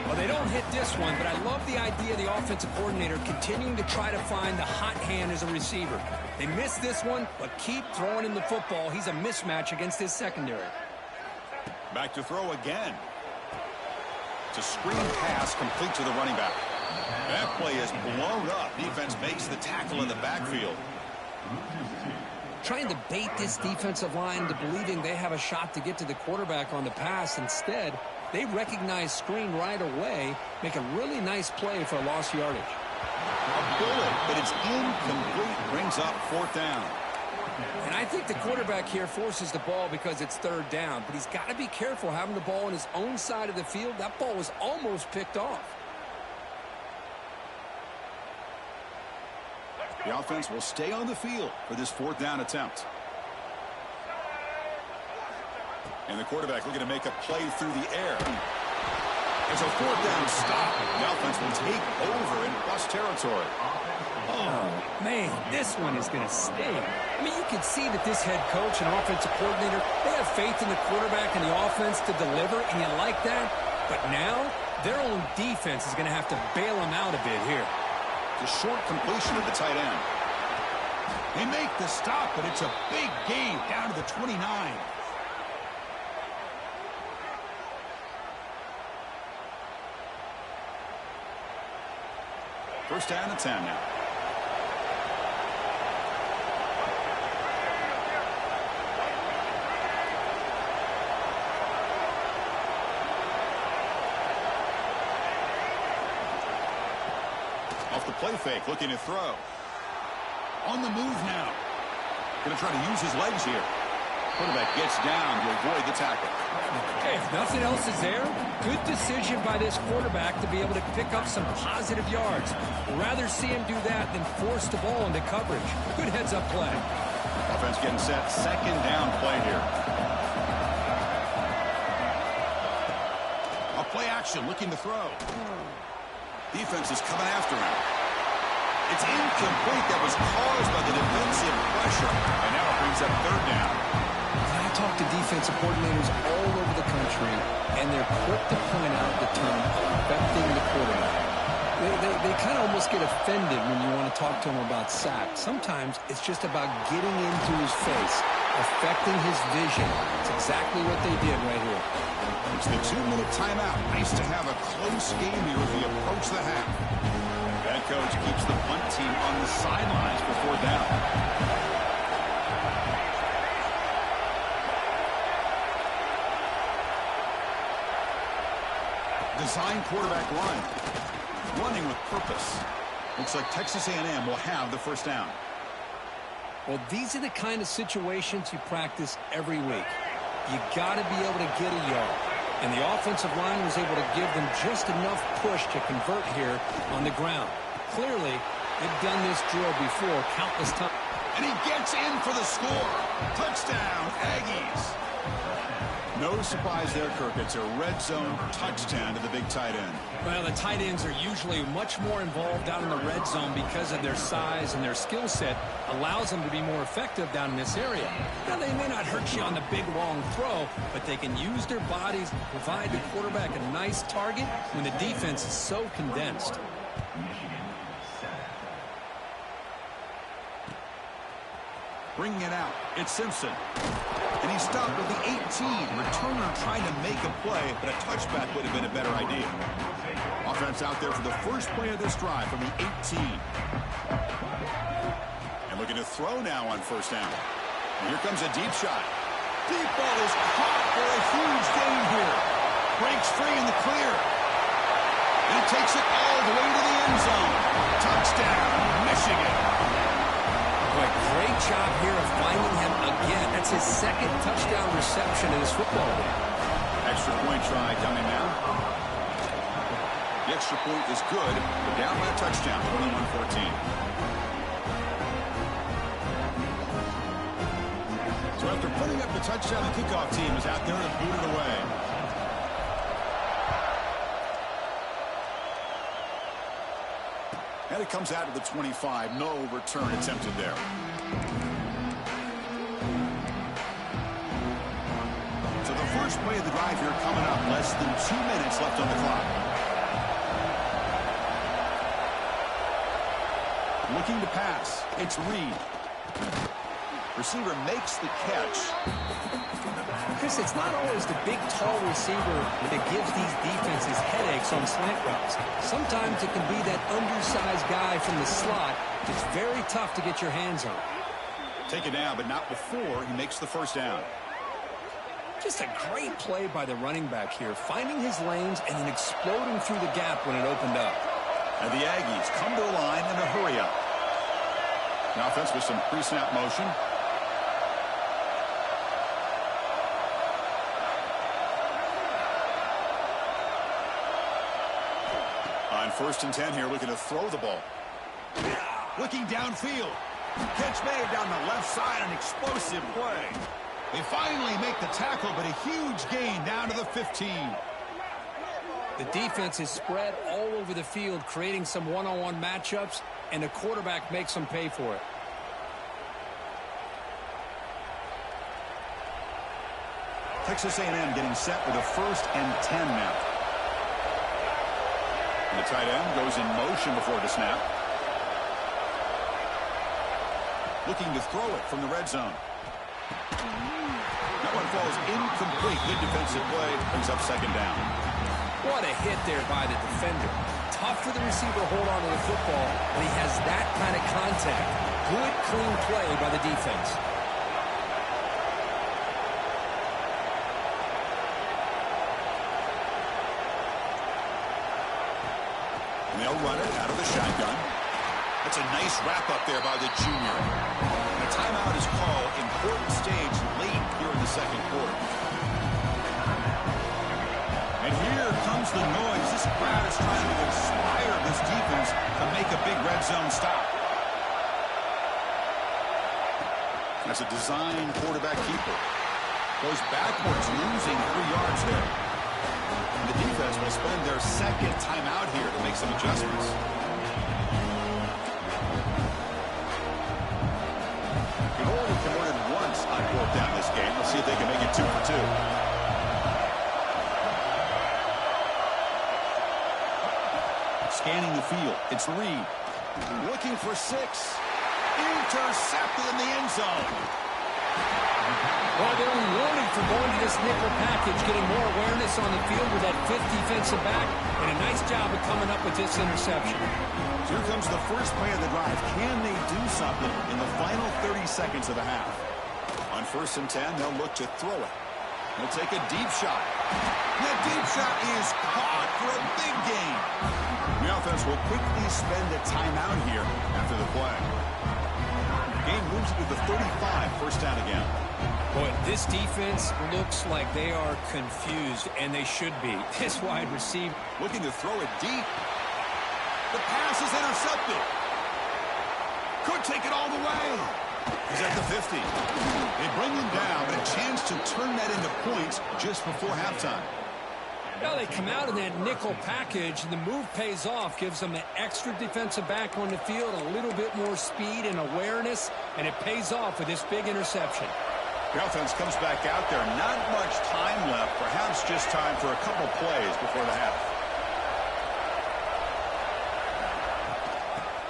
Well, they don't hit this one, but I love the idea of the offensive coordinator continuing to try to find the hot hand as a receiver. They missed this one, but keep throwing him the football. He's a mismatch against his secondary. Back to throw again. It's a screen pass complete to the running back. That play is blown up. Defense makes the tackle in the backfield. Trying to bait this defensive line to believing they have a shot to get to the quarterback on the pass. Instead, they recognize screen right away, make a really nice play for a lost yardage. A bullet, but it's incomplete, brings up fourth down. And I think the quarterback here forces the ball because it's third down, but he's got to be careful having the ball on his own side of the field. That ball was almost picked off. The offense will stay on the field for this fourth down attempt. And the quarterback looking to make a play through the air. It's a fourth down stop. The offense will take over in plus territory. Oh, man, this one is going to sting. I mean, you can see that this head coach and offensive coordinator, they have faith in the quarterback and the offense to deliver, and you like that. But now, their own defense is going to have to bail them out a bit here. The short completion of the tight end. They make the stop, but it's a big gain down to the 29. First down and 10 now. Off the play fake, looking to throw. On the move now. Going to try to use his legs here. Quarterback gets down to avoid the tackle. Hey, if nothing else is there, good decision by this quarterback to be able to pick up some positive yards. Rather see him do that than force the ball into coverage. Good heads-up play. Offense getting set. Second down play here. A play action, looking to throw. Defense is coming after him. It's incomplete. That was caused by the defensive pressure. And now it brings up third down. I talk to defensive coordinators all over the country, and they're quick to point out the term affecting the quarterback. They kind of almost get offended when you want to talk to them about sacks. Sometimes it's just about getting into his face, affecting his vision. It's exactly what they did right here. It's the 2-minute timeout. Nice to have a close game here as we approach the half. Head coach keeps the punt team on the sidelines for fourth down. Design quarterback run. Running with purpose. Looks like Texas A&M will have the first down. Well, these are the kind of situations you practice every week. You got to be able to get a yard. And the offensive line was able to give them just enough push to convert here on the ground. Clearly, they've done this drill before countless times. And he gets in for the score. Touchdown, Aggies. No surprise there, Kirk. It's a red zone touchdown to the big tight end. Well, the tight ends are usually much more involved down in the red zone because of their size and their skill set allows them to be more effective down in this area. Now, they may not hurt you on the big, long throw, but they can use their bodies to provide the quarterback a nice target when the defense is so condensed. Bringing it out, it's Simpson. And he stopped with the 18. Returner trying to make a play, but a touchback would have been a better idea. Offense out there for the first play of this drive from the 18. And looking to throw now on first down. And here comes a deep shot. Deep ball is caught for a huge gain here. Breaks free in the clear. He takes it all the way to the end zone. Touchdown, Michigan. Boy, great job here of finding him again. That's his second touchdown reception in this football game. Extra point try coming now. The extra point is good. We're down by a touchdown, 21-14. So after putting up the touchdown, the kickoff team is out there to boot it away. And it comes out to the 25. No return attempted there. So the first play of the drive here coming up. Less than 2 minutes left on the clock. Looking to pass. It's Reed. Receiver makes the catch. Chris, it's not always the big, tall receiver that gives these defenses headaches on slant routes. Sometimes it can be that undersized guy from the slot that's very tough to get your hands on. Take it down, but not before he makes the first down. Just a great play by the running back here, finding his lanes and then exploding through the gap when it opened up. And the Aggies come to the line in a hurry-up. Now offense with some pre-snap motion. On 1st and 10 here, looking to throw the ball. Looking downfield. Catch made down the left side, an explosive play. They finally make the tackle, but a huge gain down to the 15. The defense is spread all over the field, creating some one-on-one matchups, and the quarterback makes them pay for it. Texas A&M getting set with a 1st and 10 now. And the tight end goes in motion before the snap. Looking to throw it from the red zone. That one falls incomplete. Good defensive play. Brings up 2nd down. What a hit there by the defender. Tough for the receiver to hold on to the football, but he has that kind of contact. Good, clean play by the defense. And they'll run it out of the shotgun. That's a nice wrap-up there by the junior. And a timeout is called. Important stage late here in the 2nd quarter. And here comes the noise. This crowd is trying to inspire this defense to make a big red zone stop. That's a design quarterback keeper. Goes backwards, losing 3 yards there. And the defense will spend their 2nd timeout here to make some adjustments. They've only converted once on 4th down this game. Let's see if they can make it 2 for 2. Scanning the field. It's Reed. Looking for 6. Intercepted in the end zone. Well, they're rewarded for going to this nickel package, getting more awareness on the field with that 5th defensive back, and a nice job of coming up with this interception. Here comes the first play of the drive. Can they do something in the final 30 seconds of the half? On 1st and 10, they'll look to throw it. They'll take a deep shot. That deep shot is caught for a big gain. The offense will quickly spend a timeout here after the play. Game moves it to the 35, 1st down again. Boy, this defense looks like they are confused, and they should be. This wide receiver looking to throw it deep. The pass is intercepted. Could take it all the way. He's at the 50. They bring him down, but a chance to turn that into points just before halftime. Well, they come out in that nickel package, and the move pays off, gives them an extra defensive back on the field, a little bit more speed and awareness, and it pays off with this big interception. The offense comes back out there. Not much time left. Perhaps just time for a couple plays before the half.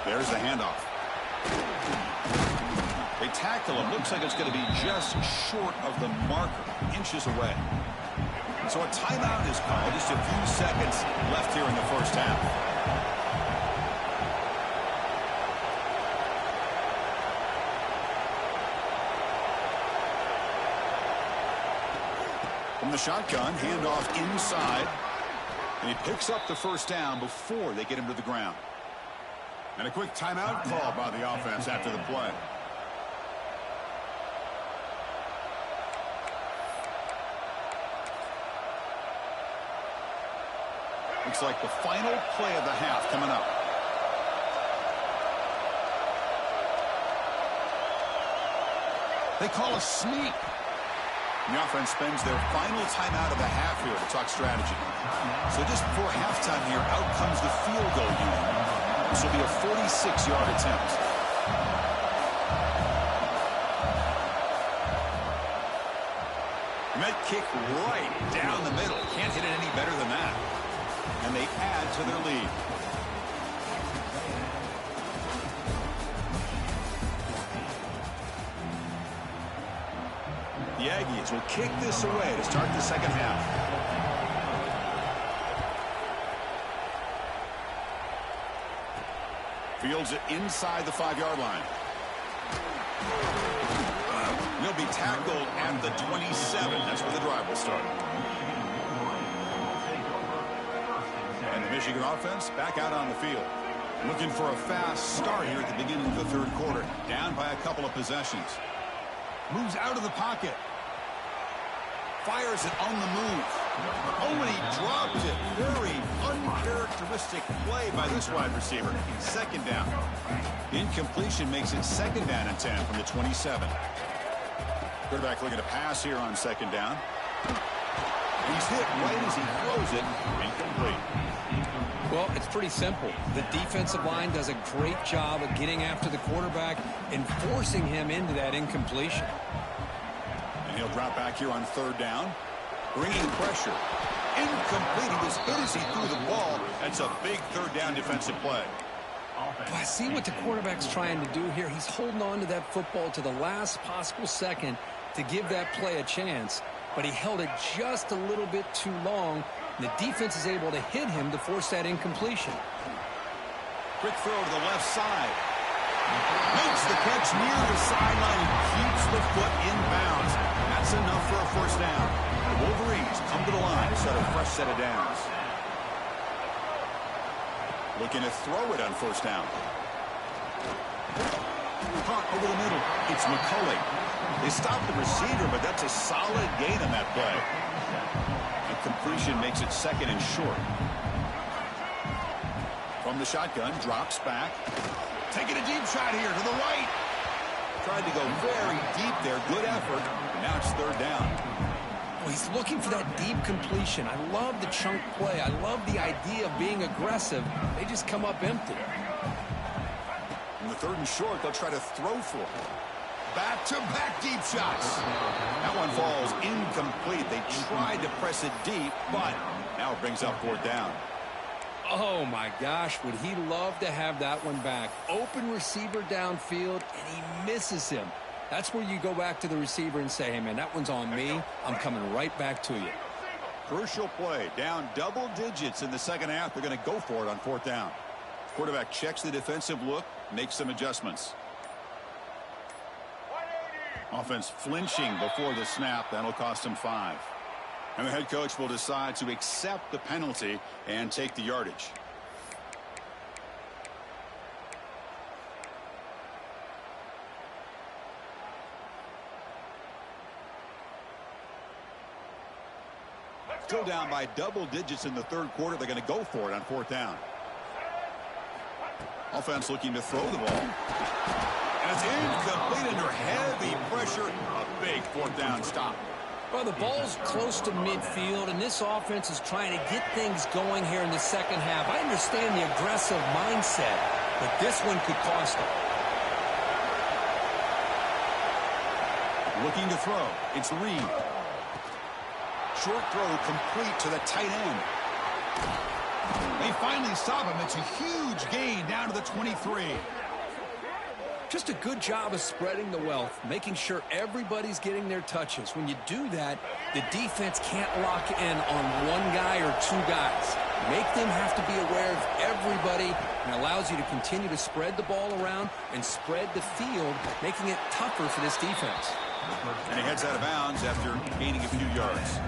There's the handoff. They tackle him. Looks like it's going to be just short of the marker, inches away. So a timeout is called. Just a few seconds left here in the first half. From the shotgun, handoff inside. And he picks up the first down before they get him to the ground. And a quick timeout call by the offense after the play. Looks like the final play of the half coming up. They call a sneak. The offense spends their final timeout of the half here to talk strategy. So just before halftime here, out comes the field goal unit. This will be a 46-yard attempt. And that kick right down the middle. Can't hit it any better than that. And they add to their lead. The Aggies will kick this away to start the second half. Fields it inside the 5-yard line. He'll be tackled at the 27. That's where the drive will start. And the Michigan offense back out on the field. Looking for a fast start here at the beginning of the third quarter. Down by a couple of possessions. Moves out of the pocket. Fires it on the move. Oh, and he dropped it. Very uncharacteristic play by this wide receiver. Second down. Incompletion makes it second down and 10 from the 27. Quarterback looking to pass here on second down. He's hit right as he throws it. Incomplete. Well, it's pretty simple. The defensive line does a great job of getting after the quarterback and forcing him into that incompletion. And he'll drop back here on third down. Bringing pressure. Incomplete. He was hit as he threw the ball. That's a big third down defensive play. Well, I see what the quarterback's trying to do here. He's holding on to that football to the last possible second to give that play a chance. But he held it just a little bit too long. And the defense is able to hit him to force that incompletion. Quick throw to the left side. Makes the catch near the sideline and keeps the foot in bounds. That's enough for a first down. The Wolverines come to the line, set a fresh set of downs. Looking to throw it on first down. Caught over the middle. It's McCulley. They stopped the receiver, but that's a solid gain on that play. And completion makes it second and short. From the shotgun, drops back. Taking a deep shot here to the right. Tried to go very deep there. Good effort. Now it's third down. Well, he's looking for that deep completion. I love the chunk play. I love the idea of being aggressive. They just come up empty. In the third and short, they'll try to throw for it. Back-to-back deep shots. That one falls incomplete. They tried to press it deep, but now it brings up fourth down. Oh, my gosh. Would he love to have that one back? Open receiver downfield, and he misses him. That's where you go back to the receiver and say, hey, man, that one's on me. I'm coming right back to you. Crucial play. Down double digits in the second half. They're going to go for it on fourth down. Quarterback checks the defensive look, makes some adjustments. Offense flinching before the snap. That'll cost him 5. And the head coach will decide to accept the penalty and take the yardage. Still down by double digits in the third quarter. They're going to go for it on fourth down. Offense looking to throw the ball. And it's incomplete under heavy pressure. A big fourth down stop. Well, the ball's close to midfield, and this offense is trying to get things going here in the second half. I understand the aggressive mindset, but this one could cost them. Looking to throw. It's Reed. Short throw complete to the tight end. They finally stop him. It's a huge gain down to the 23. Just a good job of spreading the wealth, making sure everybody's getting their touches. When you do that, the defense can't lock in on one guy or two guys. Make them have to be aware of everybody, and allows you to continue to spread the ball around and spread the field, making it tougher for this defense. And he heads out of bounds after gaining a few yards.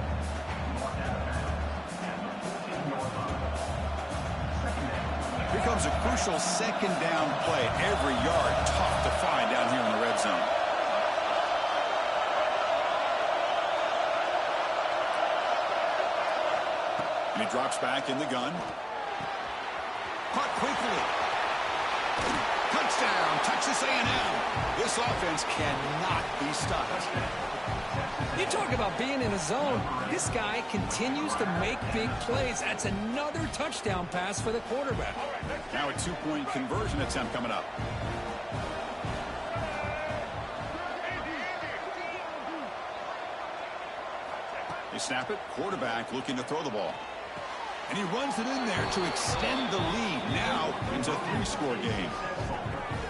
Here comes a crucial second down play. Every yard tough to find down here in the red zone. And he drops back in the gun. Caught quickly. Touchdown, Texas A&M. This offense cannot be stopped. You talk about being in a zone. This guy continues to make big plays. That's another touchdown pass for the quarterback. Now a two-point conversion attempt coming up. They snap it. Quarterback looking to throw the ball. And he runs it in there to extend the lead. Now it's a 3-score game.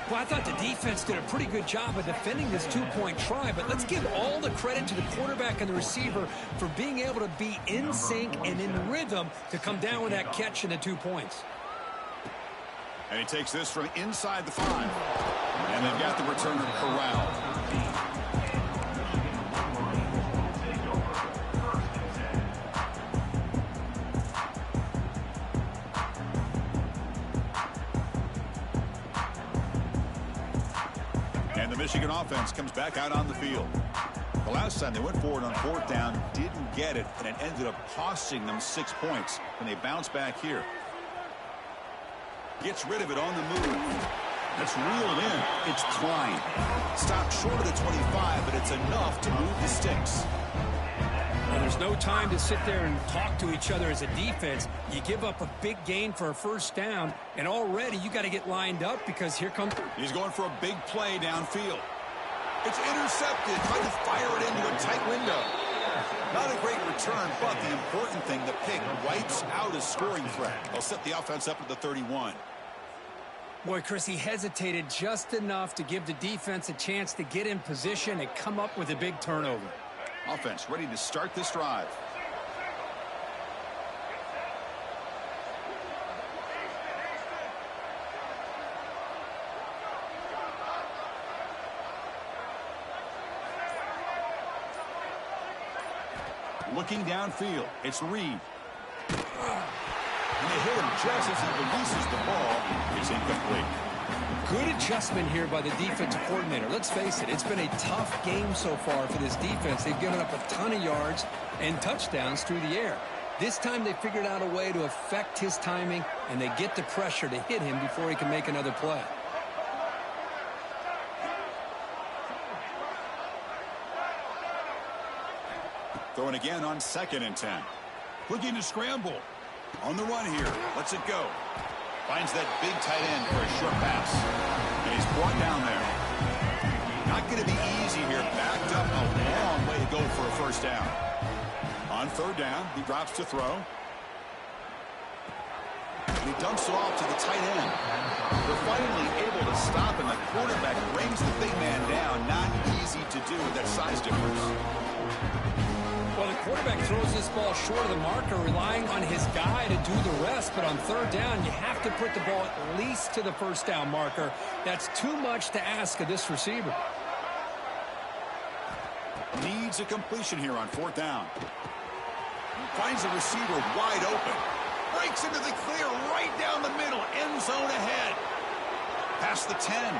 Well, I thought the defense did a pretty good job of defending this two-point try, but let's give all the credit to the quarterback and the receiver for being able to be in sync and in rhythm to come down with that catch and the 2 points. And he takes this from inside the 5. And they've got the returner corralled. And the Michigan offense comes back out on the field. The last time they went forward on 4th down, didn't get it, and it ended up costing them 6 points. And they bounce back here. Gets rid of it on the move. That's reeled in. It's Klein. Stopped short of the 25, but it's enough to move the sticks. Well, there's no time to sit there and talk to each other as a defense. You give up a big gain for a 1st down, and already you got to get lined up because here comes... He's going for a big play downfield. It's intercepted. Trying to fire it into a tight window. Not a great return, but the important thing, the pick wipes out a scoring threat. They'll set the offense up at the 31. Boy, Chris, he hesitated just enough to give the defense a chance to get in position and come up with a big turnover. Offense ready to start this drive. Looking downfield, it's Reed. And they hit him just as he releases the ball. It's incomplete. Good adjustment here by the defensive coordinator. Let's face it, it's been a tough game so far for this defense. They've given up a ton of yards and touchdowns through the air. This time they figured out a way to affect his timing, and they get the pressure to hit him before he can make another play. Throwing again on 2nd and 10. Looking to scramble. On the run here. Lets it go. Finds that big tight end for a short pass. And he's brought down there. Not going to be easy here. Backed up a long way to go for a 1st down. On 3rd down, he drops to throw. And he dumps it off to the tight end. They're finally able to stop, and the quarterback brings the big man down. Not easy to do with that size difference. Well, the quarterback throws this ball short of the marker, relying on his guy to do the rest. But on 3rd down, you have to put the ball at least to the 1st down marker. That's too much to ask of this receiver. Needs a completion here on 4th down. Finds the receiver wide open. Breaks into the clear right down the middle. End zone ahead. Past the 10.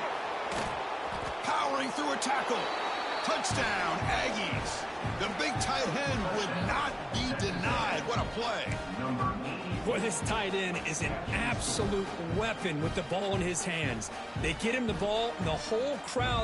Powering through a tackle. Touchdown, Aggies. The big tight end would not be denied. What a play. Boy, this tight end is an absolute weapon with the ball in his hands. They get him the ball, and the whole crowd